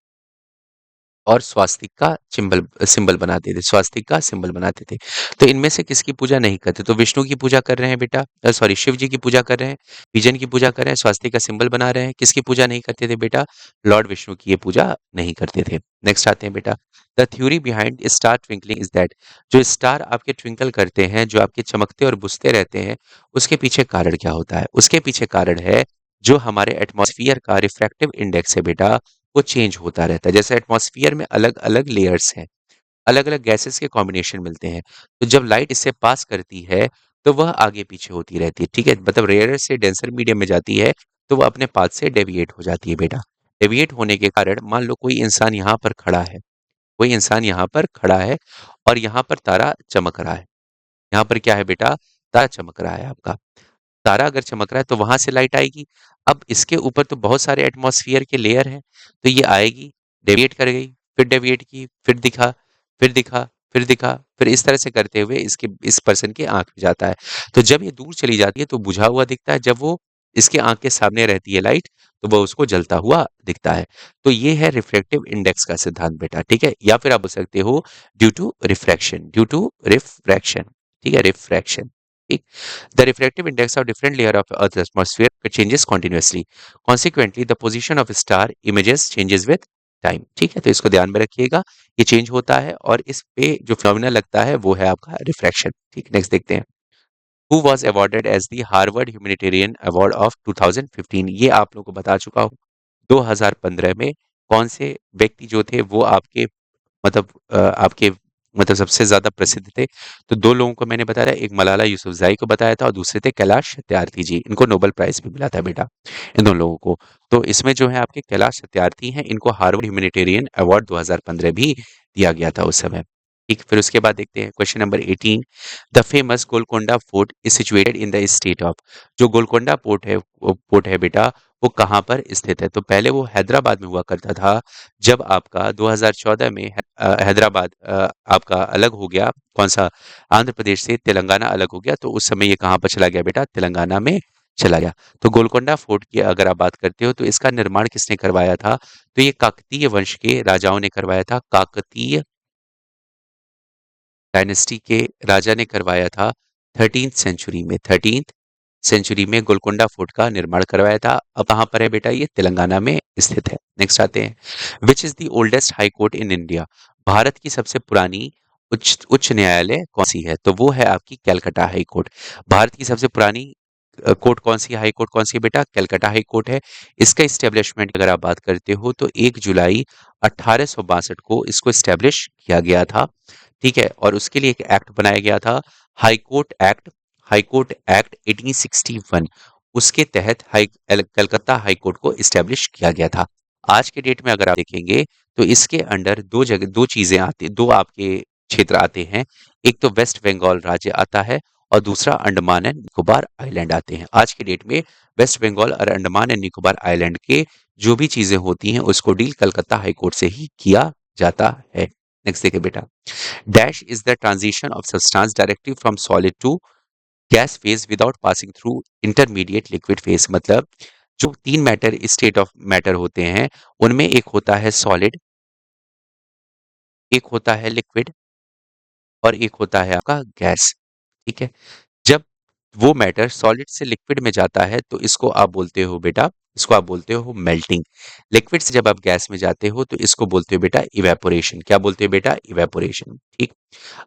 और स्वास्तिक का सिंबल बनाते थे, स्वास्तिक का सिंबल बनाते थे। तो इनमें से किसकी पूजा नहीं करते? तो विष्णु की पूजा कर रहे हैं बेटा, सॉरी, शिव जी की पूजा कर रहे हैं, बीजन की पूजा कर रहे हैं, स्वास्तिक का सिंबल बना रहे हैं। किसकी पूजा नहीं करते थे बेटा? लॉर्ड विष्णु की ये पूजा नहीं करते थे। नेक्स्ट आते हैं बेटा, the theory behind star twinkling is that, जो स्टार आपके ट्विंकल करते हैं, जो आपके चमकते और बुझते रहते हैं, उसके पीछे कारण क्या होता है? उसके पीछे कारण है जो हमारे एटमॉस्फियर का रिफ्रैक्टिव इंडेक्स है बेटा, वो चेंज होता रहता है। जैसे एटमॉस्फियर में अलग अलग लेयर्स हैं, अलग अलग गैसेस के कॉम्बिनेशन मिलते हैं, तो जब लाइट इससे पास करती है तो वह आगे पीछे होती रहती है। ठीक है, मतलब रेयर से डेंसर मीडियम में जाती है तो वह अपने पाथ से डेविएट हो जाती है बेटा। डेविएट होने के कारण मान लो कोई इंसान यहाँ पर खड़ा है, कोई इंसान यहाँ पर खड़ा है और यहाँ पर तारा चमक रहा है। यहाँ पर क्या है बेटा? तारा चमक रहा है आपका। तारा अगर चमक रहा है तो वहां से लाइट आएगी। अब इसके ऊपर तो बहुत सारे एटमॉस्फेयर के लेयर हैं, तो ये आएगी, डेविएट कर गई, फिर डेविएट की, फिर दिखा, फिर दिखा, फिर दिखा, फिर इस तरह से करते हुए इसके इस पर्सन के आंख में जाता है। तो जब ये दूर चली जाती है तो बुझा हुआ दिखता है, जब वो इसके आंख के सामने रहती है लाइट तो वह उसको जलता हुआ दिखता है। तो ये है रिफ्लेक्टिव इंडेक्स का सिद्धांत बेटा। ठीक है, या फिर आप बोल सकते हो due to refraction, due to refraction. ठीक है, रिफ्रैक्शन। ठीक, the refractive index of different layer of Earth's atmosphere changes continuously. Consequently, the position of star images changes with time. ठीक है, तो इसको ध्यान में रखिएगा, ये चेंज होता है और इस पे जो फिनोमिना लगता है वो है आपका रिफ्रैक्शन। ठीक, नेक्स्ट देखते हैं। Who was awarded as the Harvard Humanitarian Award of 2015? ये आप लोगों को बता चुका हूँ। 2015 में कौन से व्यक्ति जो थे वो आपके मतलब आपके मतलब सबसे ज्यादा प्रसिद्ध थे। तो दो लोगों को मैंने बताया था, एक मलाला यूसुफजई को बताया था और दूसरे थे कैलाश सत्यार्थी जी, इनको नोबेल प्राइज भी मिला था बेटा, इन दोनों लोगों को। तो इसमें जो है आपके कैलाश सत्यार्थी हैं, इनको हार्वर्ड ह्यूमैनिटेरियन अवार्ड 2015 भी दिया गया था उस समय। ठीक, फिर उसके बाद देखते हैं question number 18। The famous Golconda fort is situated in the state of. जो गोलकोंडा पोर्ट है, वो पोर्ट है बेटा, वो कहाँ पर स्थित है? तो पहले वो हैदराबाद में हुआ करता था। जब आपका 2014 में हैदराबाद आपका अलग हो गया, कौन सा, आंध्र प्रदेश से तेलंगाना अलग हो गया, तो उस समय ये कहाँ पर चला गया बेटा? तेलंगाना में चला गया। तो गोलकोंडा फोर्ट की अगर आप बात करते हो तो इसका निर्माण किसने करवाया था? तो ये काकतीय वंश के राजाओं ने करवाया था। काकतीय डायनेस्टी के राजा ने करवाया था 13th सेंचुरी में। 13th सेंचुरी में गोलकोंडा फोर्ट का निर्माण करवाया था। अब कहाँ पर है बेटा? ये तेलंगाना में स्थित है। नेक्स्ट आते हैं, which is the oldest high court in India. Bharat की सबसे पुरानी उच्च उच्च न्यायालय कौन सी है? तो वो है आपकी कैलकाटा हाई कोर्ट। भारत की सबसे पुरानी कोर्ट कौन सी, हाई कोर्ट कौन सी है बेटा? कैलकाटा हाई कोर्ट है। इसका इस्टेब्लिशमेंट अगर आप बात करते हो तो 1 जुलाई 1862 को इसको इस्टेब्लिश किया गया था। ठीक है, और उसके लिए एक एक्ट बनाया गया था, high court act. High court act 1861, उसके तहत कलकत्ता हाई कोर्ट को इस्टेब्लिश किया गया था। आज के डेट में अगर आप देखेंगे तो इसके अंडर दो जगह, दो चीजें आती, दो आपके क्षेत्र आते हैं। एक तो वेस्ट बंगाल राज्य आता है और दूसरा अंडमान एंड निकोबार आइलैंड आते हैं। आज के डेट में वेस्ट बंगाल और अंडमान एंड निकोबार आइलैंड के जो भी चीजें होती हैं उसको डील कलकत्ता हाई कोर्ट से ही किया जाता है। नेक्स्ट देखिए बेटा, dash is the transition of substance directly from solid to gas phase without passing through intermediate liquid phase. मतलब जो तीन मैटर स्टेट ऑफ मैटर होते हैं उनमें एक होता है सॉलिड, एक होता है लिक्विड और एक होता है आपका गैस। ठीक है, जब वो मैटर सॉलिड से लिक्विड में जाता है तो इसको आप बोलते हो बेटा, इसको आप बोलते हो मेल्टिंग। लिक्विड से जब आप गैस में जाते हो तो इसको बोलते हो बेटा इवेपोरेशन। क्या बोलते हो बेटा? इवेपोरेशन। ठीक,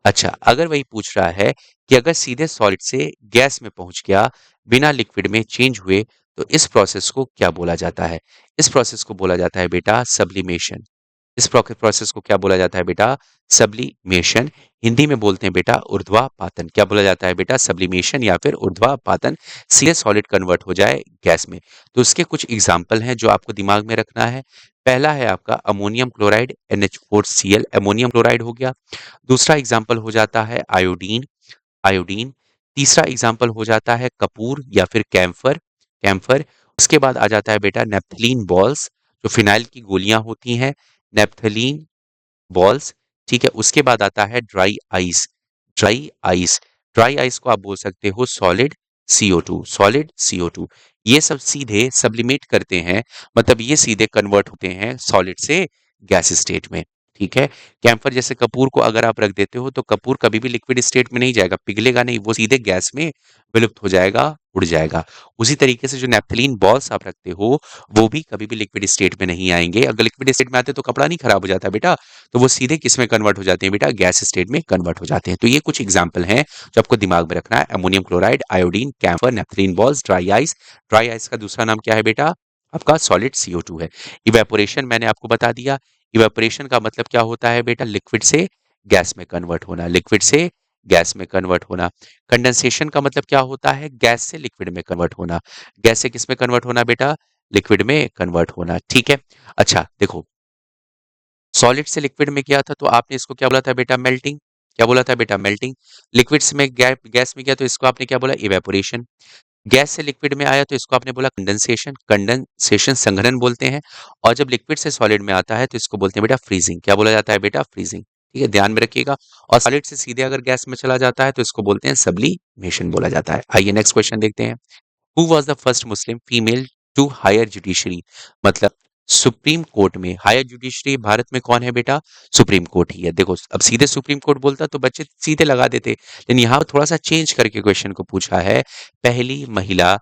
अच्छा, अगर वही पूछ रहा है कि अगर सीधे सॉलिड से गैस में पहुंच गया बिना लिक्विड में चेंज हुए तो इस प्रोसेस को क्या बोला जाता है? इस प्रोसेस को बोला जाता है बेटा सब्लिमेशन। इस प्रोसेस को क्या बोला जाता है बेटा? सब्लिमेशन। हिंदी में बोलते हैं बेटा ऊर्ध्वापातन। क्या बोला जाता है बेटा? सब्लिमेशन या फिर ऊर्ध्वापातन। सीधे सॉलिड कन्वर्ट हो जाए गैस में। तो उसके कुछ एग्जाम्पल हैं जो आपको दिमाग में रखना है। पहला है आपका ammonium chloride NH4Cl, ammonium chloride हो गया। दूसरा एग्जाम्पल हो जाता है आयोडीन, आयोडीन। तीसरा एग्जाम्पल हो जाता है कपूर या फिर कैम्फर, कैम्फर। उसके बाद आ जाता है बेटा नेप्थलीन बॉल्स, जो फिनाइल की गोलियां होती हैं, नेप्थलीन बॉल्स। ठीक है, उसके बाद आता है dry ice, dry ice. Dry ice को आप बोल सकते हो सॉलिड CO2, सॉलिड CO2। ये सब सीधे सब्लिमेट करते हैं, मतलब ये सीधे कन्वर्ट होते हैं सॉलिड से गैस स्टेट में। ठीक है, कैम्फर जैसे कपूर को अगर आप रख देते हो तो कपूर कभी भी लिक्विड स्टेट में नहीं जाएगा, पिघलेगा नहीं, वो सीधे गैस में विलुप्त हो जाएगा, उड़ जाएगा। उसी तरीके से जो नेप्थलीन बॉल्स आप रखते हो वो भी कभी भी लिक्विड स्टेट में नहीं आएंगे। अगर लिक्विड स्टेट में आते तो कपड़ा नहीं खराब हो जाता बेटा, तो वो सीधे किस में कन्वर्ट हो जाते हैं बेटा? गैस स्टेट में कन्वर्ट हो जाते हैं। तो ये कुछ एग्जाम्पल हैं जो आपको दिमाग में रखना है, ammonium chloride, iodine, camphor, naphthalene balls, dry ice. Dry ice का दूसरा नाम क्या है बेटा? आपका सॉलिड CO2 है। इवेपोरेशन मैंने आपको बता दिया। इवेपोरेशन का मतलब क्या होता है बेटा? लिक्विड से गैस में कन्वर्ट होना, लिक्विड से गैस में कन्वर्ट होना। कंडेंसेशन का मतलब क्या होता है? गैस से लिक्विड में कन्वर्ट होना। गैस से किस में कन्वर्ट होना बेटा? लिक्विड में कन्वर्ट होना। ठीक है, अच्छा देखो, सॉलिड से लिक्विड में गया था तो आपने इसको क्या बोला था बेटा? मेल्टिंग। क्या बोला था बेटा? मेल्टिंग। लिक्विड में गैस में गया तो इसको आपने क्या बोला? इवेपोरेशन। गैस से लिक्विड में आया तो इसको आपने बोला कंडेंसेशन, कंडेंसेशन संघनन बोलते हैं। और जब लिक्विड से सॉलिड में आता है तो इसको बोलते हैं बेटा फ्रीजिंग। क्या बोला जाता है बेटा? फ्रीजिंग। ठीक है, ध्यान में रखिएगा। और सॉलिड से सीधे अगर गैस में चला जाता है तो इसको बोलते हैं सब्लिमेशन बोला जाता है। आइए नेक्स्ट क्वेश्चन देखते हैं। Who was the first Muslim female to higher judiciary. मतलब सुप्रीम कोर्ट में, हायर जुडिशरी भारत में कौन है बेटा? सुप्रीम कोर्ट ही है। देखो, अब सीधे सुप्रीम कोर्ट बोलता तो बच्चे सीधे लगा देते, लेकिन यहाँ पर थोड़ा सा चेंज करके क्वेश्चन को पूछा है। पहली महिला,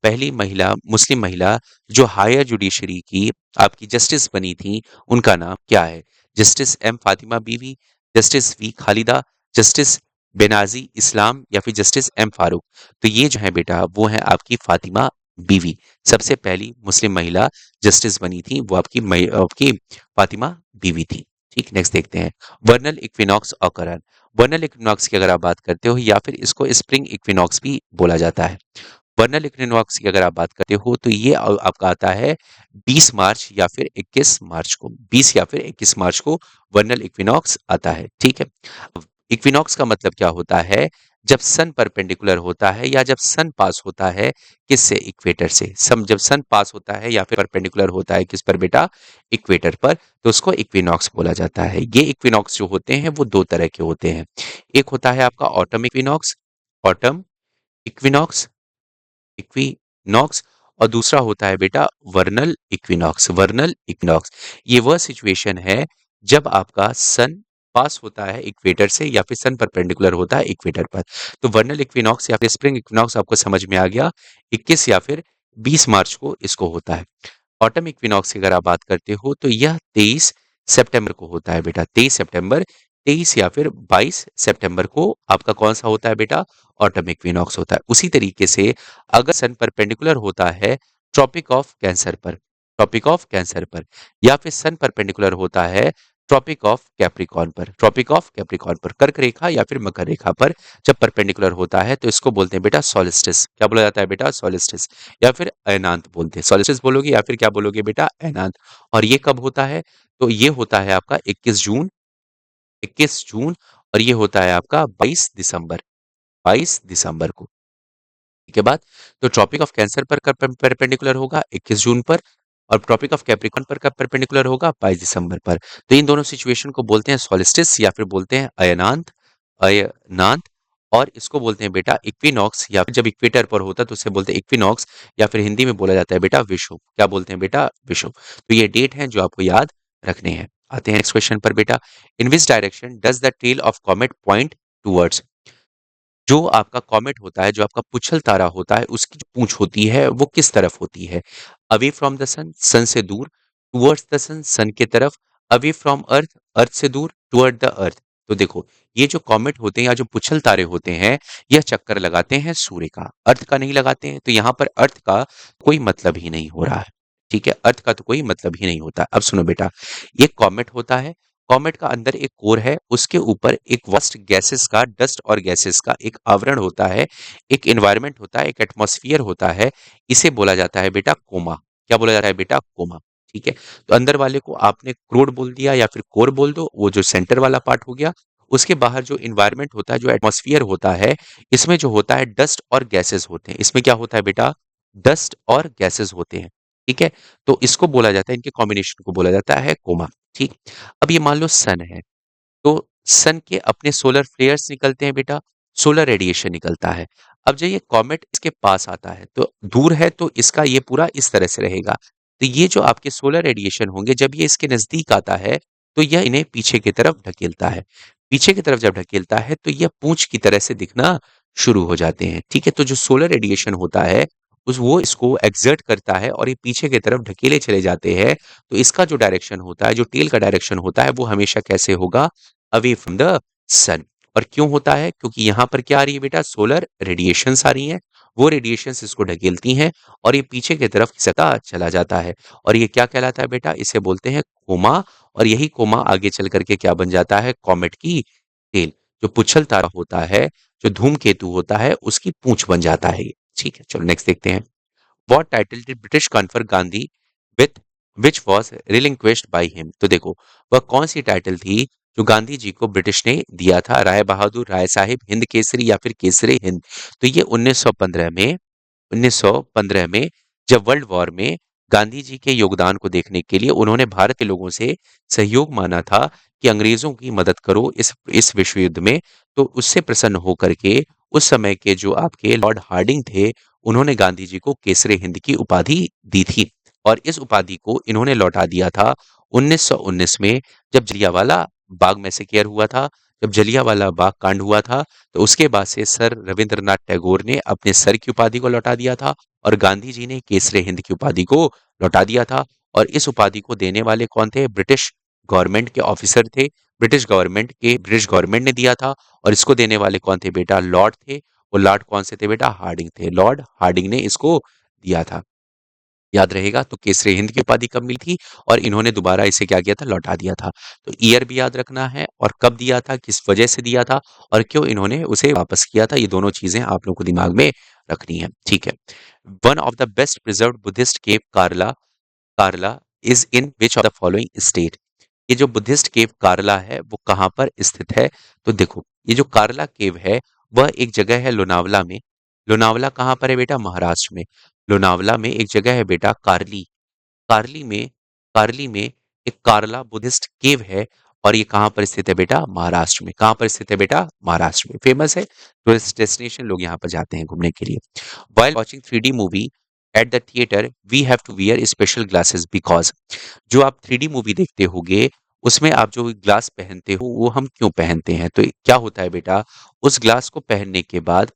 पहली महिला, मुस्लिम महिला जो हायर जुडिशरी की आपकी जस्टिस बनी थी, उनका नाम क्या है? जस्टिस M फातिमा बीवी, जस्टिस V खालिदा, जस्टिस बेनाजी इस्लाम या फिर जस्टिस M फारूक। तो ये जो है बेटा वो है आपकी फातिमा बीवी। सबसे पहली मुस्लिम महिला जस्टिस बनी थी वो आपकी फातिमा बीवी थी। ठीक, नेक्स्ट देखते हैं। वर्नल इक्विनॉक्स ऑकरन। वर्नल इक्विनॉक्स की अगर आप बात करते हो या फिर इसको स्प्रिंग इक्विनॉक्स भी बोला जाता है। वर्नल इक्विनॉक्स की अगर आप बात करते हो तो ये आपका आता है 20 मार्च या फिर 21 मार्च को, 20 या फिर 21 मार्च को वर्नल इक्विनॉक्स आता है। ठीक है। इक्विनॉक्स का मतलब क्या होता है? जब सन परपेंडिकुलर होता है या जब सन पास होता है किससे? इक्वेटर से। सम जब सन पास होता है या फिर परपेंडिकुलर होता है किस पर बेटा? इक्वेटर पर, तो उसको इक्विनॉक्स बोला जाता है। ये इक्विनॉक्स जो होते हैं वो दो तरह के होते हैं। एक होता है आपका autumn equinox, autumn equinox, equinox, और दूसरा होता है बेटा वर्नल इक्विनॉक्स, वर्नल इक्विनॉक्स। ये वह सिचुएशन है जब आपका सन पास होता है इक्वेटर से या फिर सन परपेंडिकुलर होता है इक्वेटर पर। तो वर्नल इक्विनॉक्स या फिर स्प्रिंग इक्विनॉक्स आपको समझ में आ गया, 21 या फिर 20 मार्च को इसको होता है। ऑटम इक्विनॉक्स की अगर आप बात करते हो तो यह 23 सितंबर को होता है बेटा, 23 सितंबर, 23 या फिर 22 सितंबर को आपका कौन सा होता है बेटा? ऑटम इक्विनॉक्स होता है। उसी तरीके से अगर सन परपेंडिकुलर होता है ट्रॉपिक ऑफ कैंसर पर, ट्रॉपिक ऑफ कैंसर पर, या फिर सन परपेंडिकुलर होता है ट्रॉपिक ऑफ कैप्रिकॉर्न पर, ट्रॉपिक ऑफ कैप्रिकॉर्न पर, कर्क रेखा या फिर मकर रेखा पर जब परपेंडिकुलर होता है तो इसको बोलते हैं बेटा सॉलिस्टिस। क्या बोला जाता है बेटा? सॉलिस्टिस, या फिर अयनांत बोलते हैं। सॉलिस्टिस बोलोगे या फिर क्या बोलोगे बेटा? अयनांत। और ये कब होता है? तो ये होता है आपका 21 जून, 21 जून, और ये होता है आपका 22 दिसंबर, 22 दिसंबर को। के बाद तो ट्रॉपिक ऑफ कैंसर पर कब परपेंडिकुलर होगा? 21 जून पर। और ट्रॉपिक ऑफ कैप्रिकॉर्न पर कब परपेंडिकुलर होगा? 22 दिसंबर पर। तो इन दोनों सिचुएशन को बोलते हैं सॉलिस्टिस या फिर बोलते हैं अयनांत, अयनांत। और इसको बोलते हैं बेटा इक्विनॉक्स, या फिर जब इक्वेटर पर होता है तो उसे बोलते हैं इक्विनॉक्स, या फिर हिंदी में बोला जाता है बेटा विषुव। क्या बोलते हैं बेटा? विषुव। तो ये डेट हैं जो आपको याद रखने हैं। आते हैं नेक्स्ट क्वेश्चन पर बेटा। In which direction does the tail of comet point towards? जो आपका कॉमेट होता है, जो आपका पुच्छल तारा होता है, उसकी जो पूंछ होती है वो किस तरफ होती है? अवे फ्रॉम द सन, सन से दूर, टुवर्ड्स द सन, सन के तरफ, अवे फ्रॉम अर्थ, अर्थ से दूर, टुवर्ड द अर्थ। तो देखो, ये जो कॉमेट होते हैं या जो पुच्छल तारे होते हैं, यह चक्कर लगाते हैं सूर्य का, अर्थ का नहीं लगाते हैं। तो यहाँ पर अर्थ का कोई मतलब ही नहीं हो रहा है। ठीक है, अर्थ का तो कोई मतलब ही नहीं होता। अब सुनो बेटा, ये कॉमेट होता है, कॉमेट का अंदर एक कोर है, उसके ऊपर एक वास्ट गैसेस का, डस्ट और गैसेस का एक आवरण होता है, एक एनवायरनमेंट होता है, एक एटमॉस्फेयर होता है। इसे बोला जाता है बेटा कोमा। क्या बोला जाता है बेटा? कोमा। ठीक है, तो अंदर वाले को आपने क्रोड बोल दिया या फिर कोर बोल दो, वो जो सेंटर वाला पार्ट हो गया। उसके बाहर जो इन्वायरमेंट होता है, जो एटमॉस्फेयर होता है, इसमें जो होता है डस्ट और गैसेस होते हैं। इसमें क्या होता है बेटा? डस्ट और गैसेस होते हैं। ठीक है, तो इसको बोला जाता है, इनके कॉम्बिनेशन को बोला जाता है कोमा। ठीक। अब ये मान लो सन है, तो सन के अपने सोलर फ्लेयर्स निकलते हैं बेटा, सोलर रेडिएशन निकलता है। अब जब ये कॉमेट इसके पास आता है तो दूर है, तो इसका ये पूरा इस तरह से रहेगा। तो ये जो आपके सोलर रेडिएशन होंगे, जब ये इसके नजदीक आता है तो यह इन्हें पीछे की तरफ ढकेलता है। पीछे की तरफ जब ढकेलता है तो यह पूंछ की तरह से दिखना शुरू हो जाते हैं। ठीक है, तो जो सोलर रेडिएशन होता है उस वो इसको एक्सर्ट करता है और ये पीछे की तरफ ढकेले चले जाते हैं। तो इसका जो डायरेक्शन होता है, जो टेल का डायरेक्शन होता है, वो हमेशा कैसे होगा? अवे फ्रॉम द सन। और क्यों होता है? क्योंकि यहाँ पर क्या आ रही है बेटा? सोलर रेडिएशंस आ रही हैं, वो रेडिएशंस इसको ढकेलती हैं और ये पीछे की तरफ खिसकता चला जाता है। और ये क्या कहलाता है बेटा? इसे बोलते हैं कोमा। और यही कोमा आगे चल करके क्या बन जाता है? कॉमेट की टेल। जो पुच्छल तारा होता है, जो धूमकेतु होता है, उसकी पूंछ बन जाता है ये। ठीक है, चलो नेक्स्ट देखते हैं। What title did British confer Gandhi with which was relinquished by him? तो देखो, वह कौन सी टाइटल थी जो गांधी जी को ब्रिटिश ने दिया था? राय बहादुर, राय साहिब, हिंद केसरी या फिर केसरी हिंद? तो ये 1915 में, 1915 में जब वर्ल्ड वॉर में गांधी जी के योगदान को देखने के लिए उन्होंने भारत के लोगों से सहयोग माना था कि अंग्रेजों की मदद करो इस विश्व युद्ध में। तो उससे प्रसन्न होकर के उस समय के जो आपके लॉर्ड हार्डिंग थे, उन्होंने गांधी जी को केसरे हिंद की उपाधि दी थी। और इस उपाधि को इन्होंने लौटा दिया था 1919 में, जब जलियांवाला बाग मैसेकेयर हुआ था। जब जलियांवाला बाग कांड हुआ था, तो उसके बाद से सर रविंद्रनाथ टैगोर ने अपने सर की उपाधि को लौटा दिया था और गांधी जी ने केसरे हिंद की उपाधि को लौटा दिया था। और इस उपाधि को देने वाले कौन थे? ब्रिटिश गवर्नमेंट के ऑफिसर थे। ब्रिटिश गवर्नमेंट ने दिया था। और इसको देने वाले कौन थे बेटा? लॉर्ड थे। वो लॉर्ड कौन से थे बेटा? हार्डिंग थे। लॉर्ड हार्डिंग ने इसको दिया था। याद रहेगा। तो केसरी हिंद की उपाधि कब मिली थी और इन्होंने दोबारा इसे क्या किया था, लौटा दिया था। तो ईयर भी याद रखना है और कब दिया था, किस वजह से दिया था और क्यों इन्होंने उसे वापस किया था, ये दोनों चीजें आप लोग को दिमाग में रखनी है। ठीक है। One of the best preserved Buddhist cave Karla, Karla is in which of the following state. ये जो बुद्धिस्ट केव कारला है वो कहाँ पर स्थित है। तो देखो, ये जो कारला केव है वह एक जगह है लोनावला में। लोनावला कहाँ पर है बेटा, महाराष्ट्र में। लोनावला में एक जगह है बेटा कार्ली, कार्ली में, कार्ली में एक कारला बुद्धिस्ट केव है। और ये कहाँ पर स्थित है बेटा, महाराष्ट्र में। कहाँ पर स्थित है बेटा, महाराष्ट्र में। फेमस है, टूरिस्ट डेस्टिनेशन, लोग यहाँ पर जाते हैं घूमने के लिए। While watching 3D movie at the theater, we have to wear special glasses because जो आप 3D मूवी देखते होगे उसमें आप जो ग्लास पहनते हो वो हम क्यों पहनते हैं। तो क्या होता है बेटा, उस ग्लास को पहनने के बाद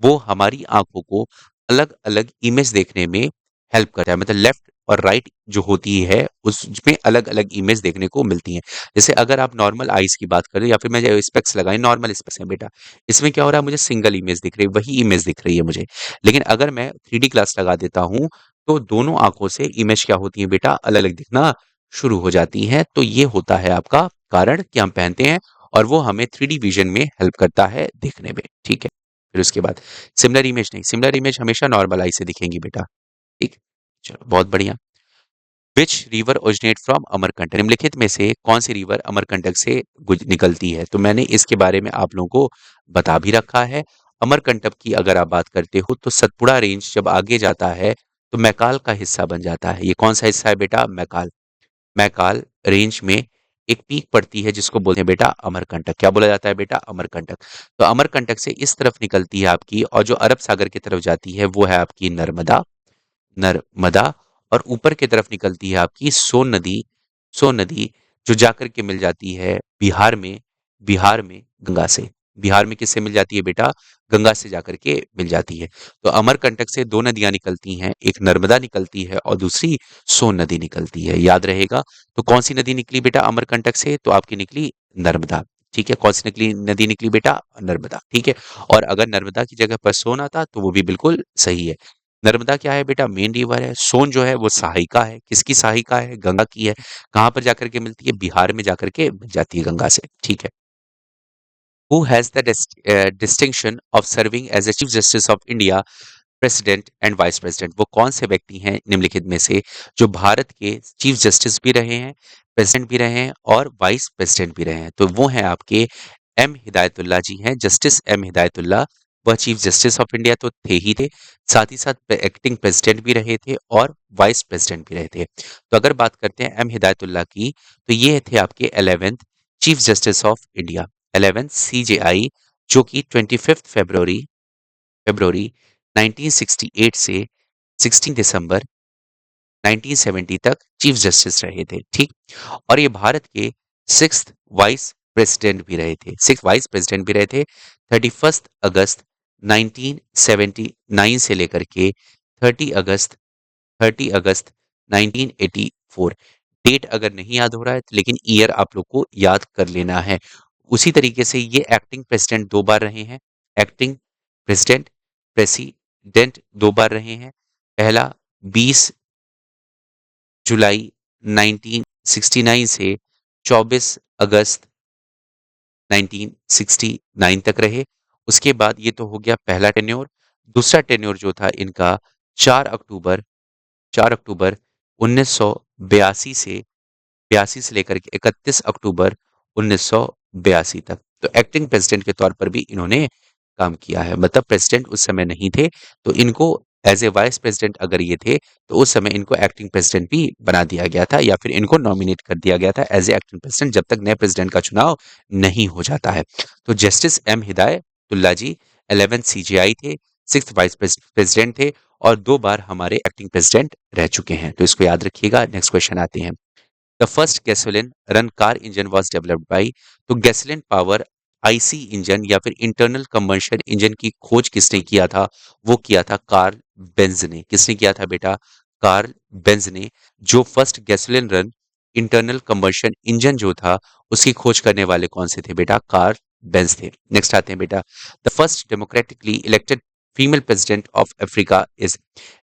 वो हमारी आंखों को अलग अलग इमेज देखने में हेल्प करता है। मतलब लेफ्ट और राइट जो होती है उसमें अलग अलग इमेज देखने को मिलती हैं। जैसे अगर आप नॉर्मल आईज की बात करें या फिर मैं जो स्पेक्स लगाए, नॉर्मल स्पेक्स है बेटा, इसमें क्या हो रहा है, मुझे सिंगल इमेज दिख रही है, वही इमेज दिख रही है मुझे। लेकिन अगर मैं 3D ग्लास लगा देता हूं तो दोनों आंखों से इमेज क्या होती है बेटा, अलग अलग दिखना शुरू हो जाती हैं। तो ये होता है आपका कारण कि हम पहनते हैं और वो हमें 3D विजन में हेल्प करता है देखने में। ठीक है। फिर उसके बाद सिमिलर इमेज नहीं, सिमिलर इमेज हमेशा नॉर्मल आई से दिखेंगी बेटा। ठीक। चलो बहुत बढ़िया। Which river originate from Amarkantak, निम्नलिखित में से कौन सी रिवर अमरकंटक से निकलती है। तो मैंने इसके बारे में आप लोगों को बता भी रखा है। अमरकंटक की अगर आप बात करते हो तो सतपुड़ा रेंज जब आगे जाता है तो मैकाल का हिस्सा बन जाता है। ये कौन सा हिस्सा है बेटा, मैकाल। मैकाल रेंज में एक पीक पड़ती है जिसको बोलते हैं बेटा अमरकंटक। क्या बोला जाता है बेटा, अमरकंटक। तो अमरकंटक से इस तरफ निकलती है आपकी और जो अरब सागर की तरफ जाती है वो है आपकी नर्मदा, नर्मदा। और ऊपर की तरफ निकलती है आपकी सोन नदी, सोन नदी जो जाकर के मिल जाती है बिहार में, बिहार में गंगा से। बिहार में किससे मिल जाती है बेटा, गंगा से जाकर के मिल जाती है। तो अमरकंटक से दो नदियां निकलती हैं, एक नर्मदा निकलती है और दूसरी सोन नदी निकलती है, याद रहेगा। तो कौन सी नदी निकली बेटा अमरकंटक से, तो आपकी निकली नर्मदा। ठीक है, कौन सी निकली नदी निकली बेटा, नर्मदा। ठीक है। और अगर नर्मदा की जगह पर सोन आता तो वो भी बिल्कुल सही है। नर्मदा क्या है बेटा, मेन रिवर है। सोन जो है वो सहायिका है, किसकी सहायिका है, गंगा की है। कहां पर जाकर के मिलती है, बिहार में जाकर के मिल जाती है गंगा से। ठीक है। Who has the distinction of serving as a chief justice of India, president and vice president. वो कौन से व्यक्ति हैं निम्नलिखित में से जो भारत के चीफ जस्टिस भी रहे हैं, प्रेसिडेंट भी रहे हैं और वाइस प्रेसिडेंट भी रहे हैं। तो वो हैं आपके एम हिदायतुल्ला जी हैं, जस्टिस एम हिदायतुल्ला। वह चीफ जस्टिस ऑफ इंडिया तो थे ही थे, साथ ही साथ एक्टिंग प्रेसिडेंट भी रहे थे और वाइस प्रेसिडेंट भी रहे थे। तो अगर बात करते हैं एम हिदायतुल्ला की तो ये थे आपके 11th chief justice of India, 11th CJI, जो कि 25 फरवरी, फरवरी 1968 से 16 दिसंबर 1970 तक चीफ जस्टिस रहे थे। ठीक। और ये भारत के 6th वाइस प्रेसिडेंट भी रहे थे, 6th वाइस प्रेसिडेंट भी रहे थे। 31 अगस्त 1979 से लेकर के 30 अगस्त, 30 अगस्त 1984। डेट अगर नहीं याद हो रहा है तो लेकिन ईयर आप लोग को याद कर लेना है। उसी तरीके से ये एक्टिंग प्रेसिडेंट दो बार रहे हैं, एक्टिंग प्रेसिडेंट, प्रेसिडेंट दो बार रहे हैं। पहला 20 जुलाई 1969 से 24 अगस्त 1969 तक रहे। उसके बाद ये तो हो गया पहला टेन्योर। दूसरा टेन्योर जो था इनका 4 अक्टूबर, 4 अक्टूबर 1982 से, 82 से लेकर के 31 अक्टूबर 1982 तक। तो एक्टिंग प्रेसिडेंट के तौर पर भी इन्होंने काम किया है। मतलब प्रेसिडेंट उस समय नहीं थे तो इनको एज ए वाइस प्रेसिडेंट अगर ये थे तो उस समय इनको एक्टिंग प्रेसिडेंट भी बना दिया गया था या फिर इनको नॉमिनेट कर दिया गया था एज ए एक्टिंग प्रेसिडेंट जब तक नए प्रेसिडेंट का चुनाव नहीं हो जाता है। तो जस्टिस एम हिदायतुल्ला जी 11th CJI थे, 6th वाइस प्रेसिडेंट थे और दो बार हमारे एक्टिंग प्रेसिडेंट रह चुके हैं। तो इसको याद रखिएगा। नेक्स्ट क्वेश्चन आते हैं। The first gasoline run car engine was developed by. तो गैसोलीन पावर आईसी इंजन या फिर इंटरनल कंबशन इंजन की खोज किसने किया था, वो किया था कार्ल बेंज ने। किसने किया था बेटा, कार्ल बेंज ने। जो first gasoline run internal combustion engine जो था उसकी खोज करने वाले कौन से थे बेटा, कार्ल बेंज थे। नेक्स्ट आते हैं बेटा। The first democratically elected female president of Africa is.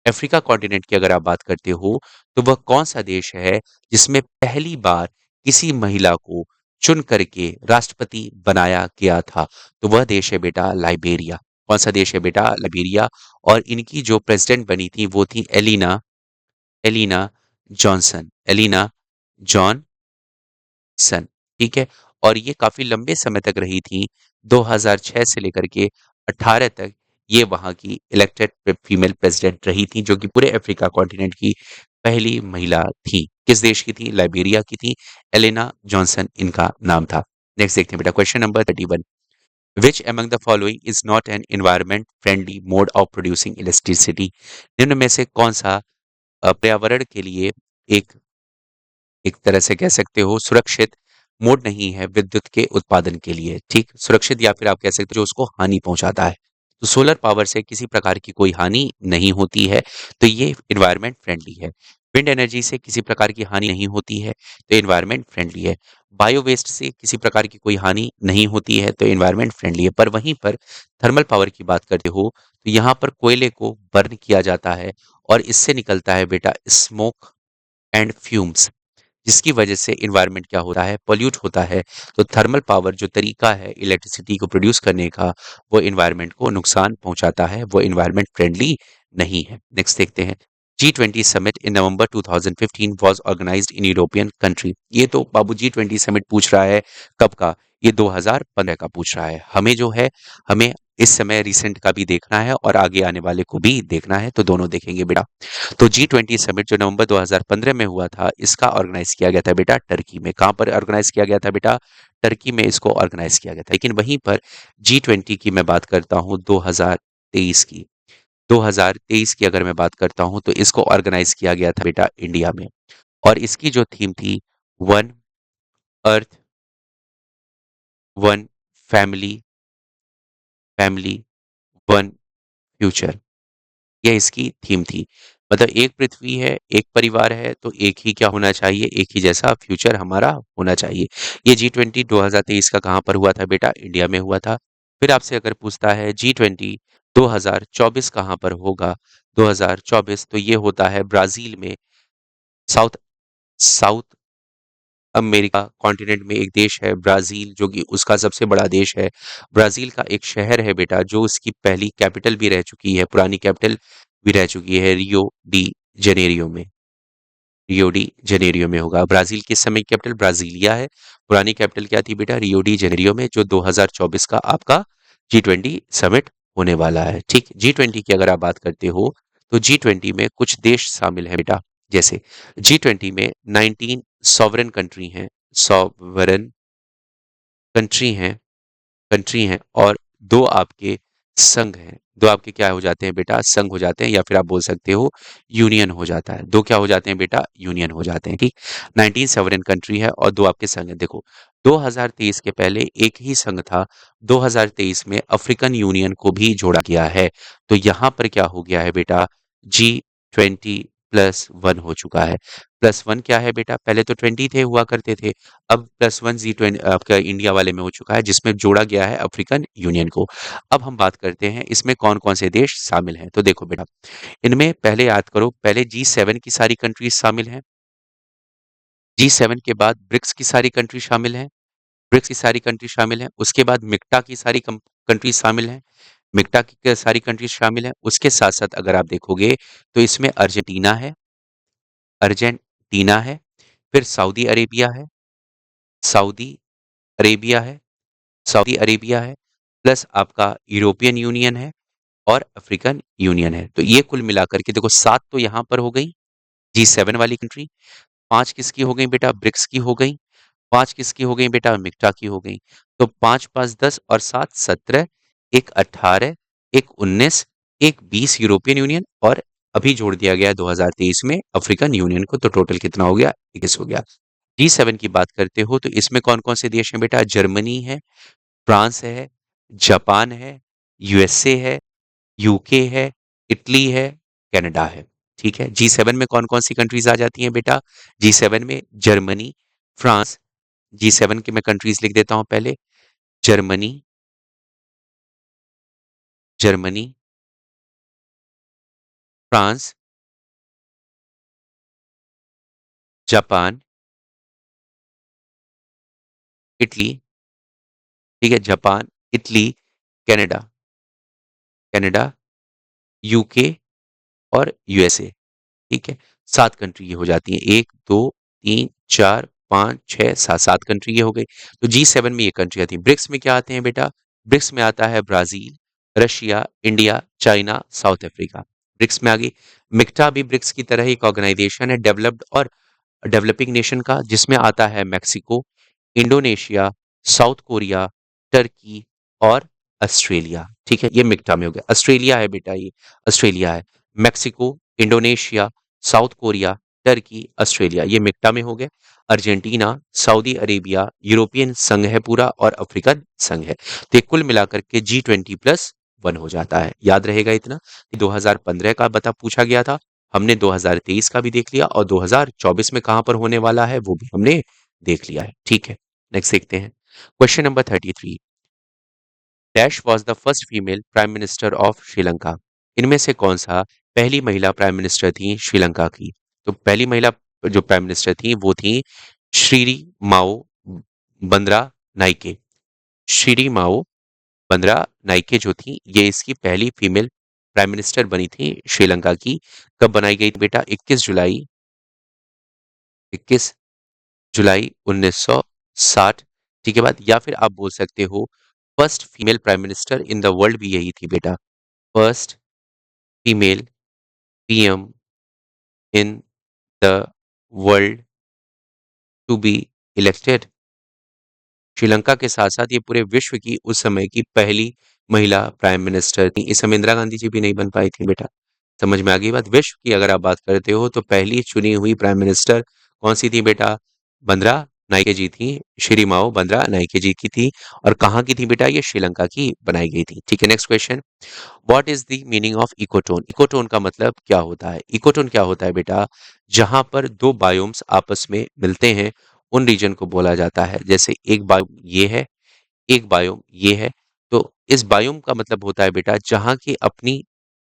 Africa continent की अगर आप बात करते हो तो वह कौन सा देश है जिसमें पहली बार किसी महिला को चुन करके राष्ट्रपति बनाया गया था? तो वह देश है बेटा लाइबेरिया। कौन सा देश है बेटा? लाइबेरिया। और इनकी जो प्रेसिडेंट बनी थी वो थी Elina Elina Johnson. Elina Johnson. ठीक है। और ये काफी लंबे समय तक रही थी, 2006 से लेकर के 18 तक ये वहां की इलेक्टेड फीमेल प्रेसिडेंट रही थी, जो कि पूरे अफ्रीका कॉन्टिनेंट की पहली महिला थी। किस देश की थी? लाइबेरिया की थी। एलेना जॉनसन इनका नाम था। नेक्स्ट देखते हैं बेटा, question number 31। Which among the following is not an environment friendly mode of producing electricity? निम्न में से कौन सा पर्यावरण के लिए एक एक तरह से कह सकते हो सुरक्षित मोड नहीं है विद्युत के उत्पादन के लिए? ठीक, सुरक्षित या फिर आप कह सकते हो जो उसको हानि पहुंचाता है। तो सोलर पावर से किसी प्रकार की कोई हानि नहीं होती है, तो ये इन्वायरमेंट फ्रेंडली है। विंड एनर्जी से किसी प्रकार की हानि नहीं होती है, तो इन्वायरमेंट फ्रेंडली है। बायो वेस्ट से किसी प्रकार की कोई हानि नहीं होती है, तो इन्वायरमेंट फ्रेंडली है। पर वहीं पर थर्मल पावर की बात करते हो तो यहाँ पर कोयले को बर्न किया जाता है और इससे निकलता है बेटा स्मोक एंड फ्यूम्स, जिसकी वजह से इन्वायरमेंट क्या होता है? पॉल्यूट होता है। तो थर्मल पावर जो तरीका है इलेक्ट्रिसिटी को प्रोड्यूस करने का, वो इन्वायरमेंट को नुकसान पहुंचाता है, वो इन्वायरमेंट फ्रेंडली नहीं है। नेक्स्ट देखते हैं। G20 summit in November 2015 was organised in European country. ये तो बाबू G20 समिट पूछ रहा है कब का? ये 2015 का पूछ रहा है। हमें जो है, हमें इस समय रिसेंट का भी देखना है और आगे आने वाले को भी देखना है, तो दोनों देखेंगे बेटा। तो G20 समिट जो नवंबर 2015 में हुआ था, इसका ऑर्गेनाइज किया गया था बेटा टर्की में। कहां पर ऑर्गेनाइज किया गया था बेटा? टर्की में इसको ऑर्गेनाइज किया गया था। लेकिन वहीं पर G20 की मैं बात करता हूं 2023 की, 2023 की अगर मैं बात करता हूं तो इसको ऑर्गेनाइज किया गया था बेटा इंडिया में। और इसकी जो थीम थी, one earth, one family, family, one future. यह इसकी थीम थी। मतलब एक पृथ्वी है, एक परिवार है, तो एक ही क्या होना चाहिए? एक ही जैसा फ्यूचर हमारा होना चाहिए। ये G20 2023 का कहाँ पर हुआ था बेटा? इंडिया में हुआ था। फिर आपसे अगर पूछता है G20 2024 कहाँ पर होगा? 2024 तो ये होता है ब्राजील में। साउथ साउथ अमेरिका कॉन्टिनेंट में एक देश है ब्राजील, जो कि उसका सबसे बड़ा देश है। ब्राजील का एक शहर है बेटा जो उसकी पहली कैपिटल भी रह चुकी है, पुरानी कैपिटल भी रह चुकी है, रियो डी जेनेरियो में। रियो डी जेनेरियो में होगा। ब्राजील की इस समय कैपिटल ब्राजीलिया है। पुरानी कैपिटल क्या थी बेटा? रियो डी जेनेरियो में, जो 2024 का आपका G20 समिट होने वाला है। ठीक, G20 की अगर आप बात करते हो तो G20 में कुछ देश शामिल है बेटा। जैसे G20 में 19 सॉवरेन कंट्री हैं, सॉवरेन कंट्री हैं, कंट्री हैं, और दो आपके संघ हैं। दो आपके क्या हो जाते हैं बेटा? संघ हो जाते हैं, या फिर आप बोल सकते हो यूनियन हो जाता है। दो क्या हो जाते हैं बेटा? यूनियन हो जाते हैं। ठीक, 19 सॉवरेन कंट्री है और दो आपके संघ है। देखो, 2023 के पहले एक ही संघ था, 2023 में अफ्रीकन यूनियन को भी जोड़ा गया है। तो यहां पर क्या हो गया है बेटा? G20+1 हो चुका है। +1 क्या है बेटा? पहले तो 20 थे, हुआ करते थे। अब +1 G20 आपका इंडिया वाले में हो चुका है, जिसमें जोड़ा गया है अफ्रीकन यूनियन को। अब हम बात करते हैं इसमें कौन कौन से देश शामिल हैं। तो देखो बेटा, इनमें पहले याद करो, पहले G7 की सारी कंट्रीज शामिल हैं। G7 के बाद ब्रिक्स की सारी कंट्री शामिल हैं। ब्रिक्स की सारी कंट्री शामिल हैं। उसके बाद मिक्टा की सारी कंट्री शामिल हैं। मिक्टा की सारी कंट्री शामिल हैं। उसके साथ साथ अगर आप देखोगे तो इसमें अर्जेंटीना है, अर्जेंटीना है, फिर सऊदी अरेबिया है, सऊदी अरेबिया है, सऊदी अरेबिया है, प्लस आपका यूरोपियन यूनियन है और अफ्रीकन यूनियन है। तो ये कुल मिलाकर के देखो, 7 तो यहाँ पर हो गई G7 वाली कंट्री। 5 किसकी हो गई बेटा? ब्रिक्स की हो गई। 5 किसकी हो गई बेटा? मिक्टा की हो गई। तो 5 5 10 और 7 17, एक 18, एक 19, एक 20 यूरोपियन यूनियन, और अभी जोड़ दिया गया 2023 में अफ्रीकन यूनियन को। तो टोटल कितना हो गया? 21 हो गया। G7 की बात करते हो तो इसमें कौन कौन से देश हैं बेटा? जर्मनी है, फ्रांस है, जापान है, यूएसए है, यूके है, इटली है, कनाडा है। ठीक है, G7 में कौन कौन सी कंट्रीज आ जाती हैं बेटा? G7 में जर्मनी, फ्रांस। G7 की मैं कंट्रीज लिख देता हूं पहले। Germany, Germany, France, Japan, Italy, ठीक है, Japan, Italy, Canada, Canada, UK और यूएसए, ठीक है। 7 कंट्री ये हो जाती हैं। 1, 2, 3, 4, 5, 6, 7, 7 कंट्री ये हो गई। तो G7 में ये कंट्री आती है। ब्रिक्स में क्या आते हैं बेटा? ब्रिक्स में आता है Brazil, Russia, India, China, South Africa. BRICS में आ गई। मिक्टा भी ब्रिक्स की तरह ही एक ऑर्गेनाइजेशन है डेवलप्ड और डेवलपिंग नेशन का, जिसमें आता है Mexico, Indonesia, south Korea, Turkey और ऑस्ट्रेलिया, ठीक है। ये मिक्टा में हो गया। ऑस्ट्रेलिया है बेटा, ये ऑस्ट्रेलिया है। Mexico, Indonesia, south Korea, Turkey, Australia, ये मिक्टा में हो गए। अर्जेंटीना, सऊदी अरेबिया, यूरोपियन संघ है पूरा और अफ्रीकन संघ है। तो ये कुल मिलाकर के G20+1 हो जाता है। याद रहेगा इतना। 2015 का बता पूछा गया था, हमने 2023 का भी देख लिया और 2024 में कहां पर होने वाला है वो भी हमने देख लिया है, ठीक है। नेक्स्ट देखते हैं। Question number 33। Dash was the first female prime minister of Sri Lanka. इनमें से कौन सा पहली महिला प्राइम मिनिस्टर थी श्रीलंका की? तो पहली महिला जो प्राइम मिनिस्टर थी वो थी श्री माओ बंद्रा नाइके। श्री माओ बंद्रा नाइके जो थी, ये इसकी पहली फीमेल प्राइम मिनिस्टर बनी थी श्रीलंका की। कब बनाई गई थी बेटा? 21 जुलाई 1960, ठीक है बात। या फिर आप बोल सकते हो first female prime minister in the world भी यही थी बेटा। First female PM in the world to be elected. Sri Lanka के साथ साथ ये पूरे विश्व की उस समय की पहली महिला प्राइम मिनिस्टर थी। इस समय इंदिरा गांधी जी भी नहीं बन पाई थी बेटा। समझ में आ गई बात? विश्व की अगर आप बात करते हो तो पहली चुनी हुई प्राइम मिनिस्टर कौन सी थी बेटा? बंद्रा नाइके जी थी। श्री माओ बंद्रा नाइके जी की थी। और कहाँ की थी बेटा? ये श्रीलंका की बनाई गई थी, ठीक है। Next question. What is the meaning of ecotone? Ecotone का मतलब क्या होता है? इकोटोन क्या होता है बेटा? जहां पर दो बायोम्स आपस में मिलते हैं उन रीजन को बोला जाता है। जैसे एक बायोम ये है, एक बायोम ये है। तो इस बायोम का मतलब होता है बेटा जहां की अपनी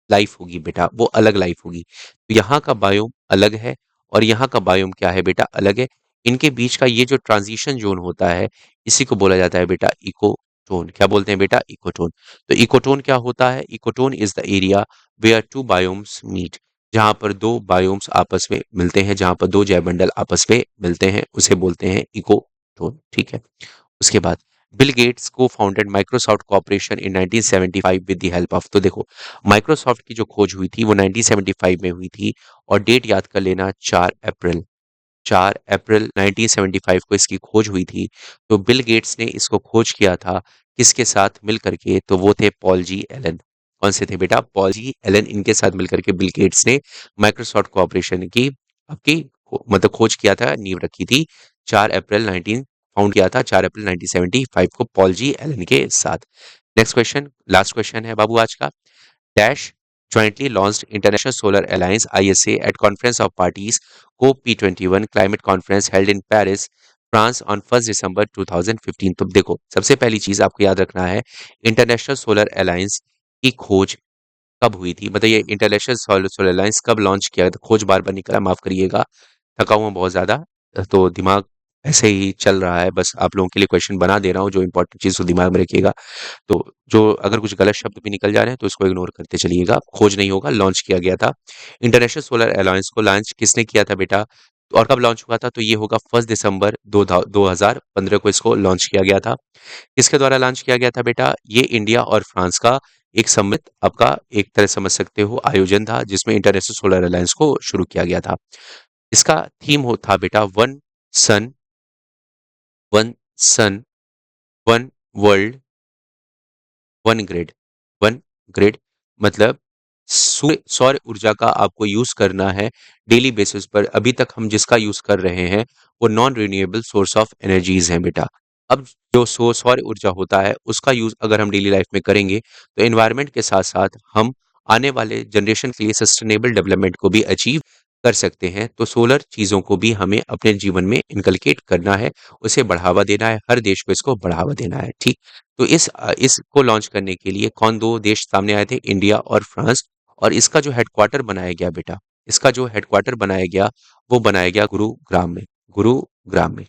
लाइफ होगी बेटा, वो अलग लाइफ होगी। तो यहाँ का बायोम अलग है और यहाँ का बायोम क्या है बेटा? अलग है। इनके बीच का ये जो ट्रांजिशन जोन होता है इसी को बोला जाता है बेटा इकोटोन। क्या बोलते हैं बेटा? इकोटोन। तो इकोटोन क्या होता है? Ecotone is the area where two biomes meet. जहां पर दो बायोम्स आपस में मिलते हैं, जहां पर दो जैवमंडल आपस में मिलते हैं, उसे बोलते हैं इकोटोन, ठीक है। उसके बाद बिल गेट्स को founded Microsoft corporation in 1975 with the help of. तो देखो, माइक्रोसॉफ्ट की जो खोज हुई थी वो 1975 में हुई थी और डेट याद कर लेना, 4 अप्रैल। 4 अप्रैल 1975 को इसकी खोज हुई थी। तो बिल गेट्स ने इसको खोज किया था किसके साथ मिल करके? तो वो थे पॉल जी एलन। कौन से थे बेटा? पॉल जी एलन। इनके साथ मिलकर के बिल गेट्स ने माइक्रोसॉफ्ट कॉर्पोरेशन की आपकी मतलब खोज किया था, नींव रखी थी। 4 अप्रैल 19 फाउंड किया था 4 अप्रैल 1975 को पॉल जी एलन के साथ। नेक्स्ट क्वेश्चन, लास्ट क्वेश्चन है बाबू आज का। Dash jointly launched International Solar Alliance (ISA) at Conference of Parties COP21 climate conference held in Paris, France on 1 दिसंबर 2015। तो देखो, सबसे पहली चीज आपको याद रखना है, इंटरनेशनल सोलर अलायंस की खोज कब हुई थी? बताइए, इंटरनेशनल सोलर अलायंस कब लॉन्च किया गया था? खोज बार बार निकला, माफ करिएगा, थका हुआ बहुत ज्यादा, तो दिमाग ऐसे ही चल रहा है। बस आप लोगों के लिए क्वेश्चन बना दे रहा हूँ, जो इंपॉर्टेंट चीज को दिमाग में रखिएगा। तो जो अगर कुछ गलत शब्द भी निकल जा रहे हैं तो इसको इग्नोर करते चलिएगा। खोज नहीं होगा, लॉन्च किया गया था। इंटरनेशनल सोलर अलायंस को लॉन्च किसने किया था बेटा? और कब लॉन्च हुआ था? तो ये होगा 1 दिसंबर 2015 को इसको लॉन्च किया गया था। किसके द्वारा लॉन्च किया गया था बेटा? ये इंडिया और फ्रांस का एक सम्मिलित आपका एक तरह समझ सकते हो आयोजन था, जिसमें इंटरनेशनल सोलर अलायंस को शुरू किया गया था। इसका थीम हो था बेटा sun one sun one world one grid. One grid मतलब सौर ऊर्जा का आपको यूज करना है डेली बेसिस पर। अभी तक हम जिसका यूज कर रहे हैं वो non renewable source of energies है बेटा। अब जो सौर ऊर्जा होता है उसका यूज अगर हम डेली लाइफ में करेंगे तो एनवायरनमेंट के साथ साथ हम आने वाले जनरेशन के लिए सस्टेनेबल डेवलपमेंट को भी अचीव कर सकते हैं। तो सोलर चीजों को भी हमें अपने जीवन में इनकलकेट करना है, उसे बढ़ावा देना है, हर देश को इसको बढ़ावा देना है, ठीक। तो इसको लॉन्च करने के लिए कौन दो देश सामने आए थे? इंडिया और फ्रांस। और इसका जो हेडक्वार्टर बनाया गया बेटा, इसका जो हेडक्वार्टर बनाया गया, वो बनाया गया गुरुग्राम में। गुरुग्राम में।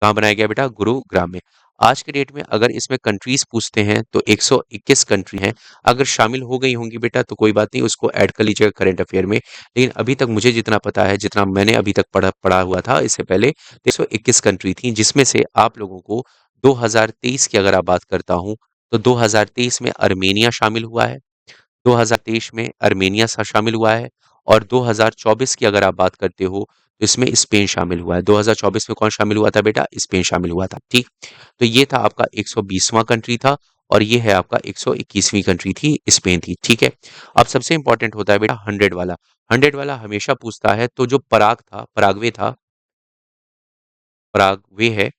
कहाँ बनाया गया बेटा? गुरुग्राम में। आज के डेट में अगर इसमें कंट्रीज पूछते हैं तो 121 कंट्री हैं। अगर शामिल हो गई होंगी बेटा तो कोई बात नहीं, उसको ऐड कर लीजिएगा करंट अफेयर में। लेकिन अभी तक मुझे जितना पता है, जितना मैंने अभी तक पढ़ा पढ़ा हुआ था इससे पहले, 121 कंट्री थी, जिसमें से आप लोगों को 2023 की अगर आप बात करता हूं तो 2023 में अर्मेनिया शामिल हुआ है। 2023 में अर्मेनिया शामिल हुआ है। और 2024 की अगर आप बात करते हो तो इसमें स्पेन शामिल हुआ है। 2024 में कौन शामिल हुआ था बेटा? स्पेन शामिल हुआ था। ठीक। तो ये था आपका 120वां कंट्री था, और ये है आपका 121वीं कंट्री थी, स्पेन थी। ठीक है। अब सबसे इंपॉर्टेंट होता है बेटा 100 वाला। 100 वाला हमेशा पूछता है, तो जो पराग था, पराग्वे था, पराग्वे है,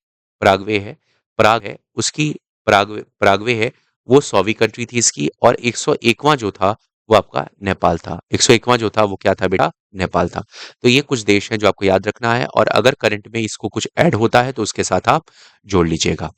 पराग्वे है, पराग है, उसकी पराग्वे है, वो 100वीं कंट्री थी इसकी। और 101वां जो था वो आपका नेपाल था। 101वां जो था वो क्या था बेटा? नेपाल था। तो ये कुछ देश हैं जो आपको याद रखना है, और अगर करंट में इसको कुछ ऐड होता है तो उसके साथ आप जोड़ लीजिएगा।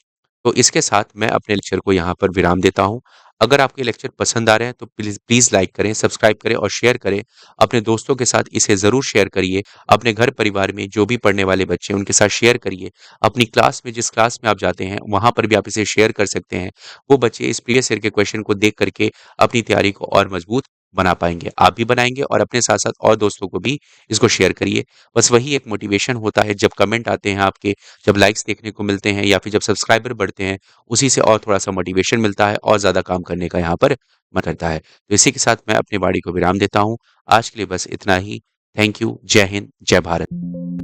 तो इसके साथ मैं अपने लेक्चर को यहाँ पर विराम देता हूँ। अगर आपके लेक्चर पसंद आ रहे हैं तो प्लीज प्लीज लाइक करें, सब्सक्राइब करें और शेयर करें। अपने दोस्तों के साथ इसे जरूर शेयर करिए। अपने घर परिवार में जो भी पढ़ने वाले बच्चे हैं उनके साथ शेयर करिए। अपनी क्लास में, जिस क्लास में आप जाते हैं वहां पर भी आप इसे शेयर कर सकते हैं। वो बच्चे इस प्रीवियस ईयर के क्वेश्चन को देख करके अपनी तैयारी को और मजबूत बना पाएंगे। आप भी बनाएंगे, और अपने साथ साथ और दोस्तों को भी इसको शेयर करिए। बस वही एक मोटिवेशन होता है, जब कमेंट आते हैं आपके, जब लाइक्स देखने को मिलते हैं, या फिर जब सब्सक्राइबर बढ़ते हैं, उसी से और थोड़ा सा मोटिवेशन मिलता है और ज्यादा काम करने का यहाँ पर मन करता है। तो इसी के साथ मैं अपनी वाणी को विराम देता हूँ। आज के लिए बस इतना ही। Thank you. जय हिंद, जय भारत।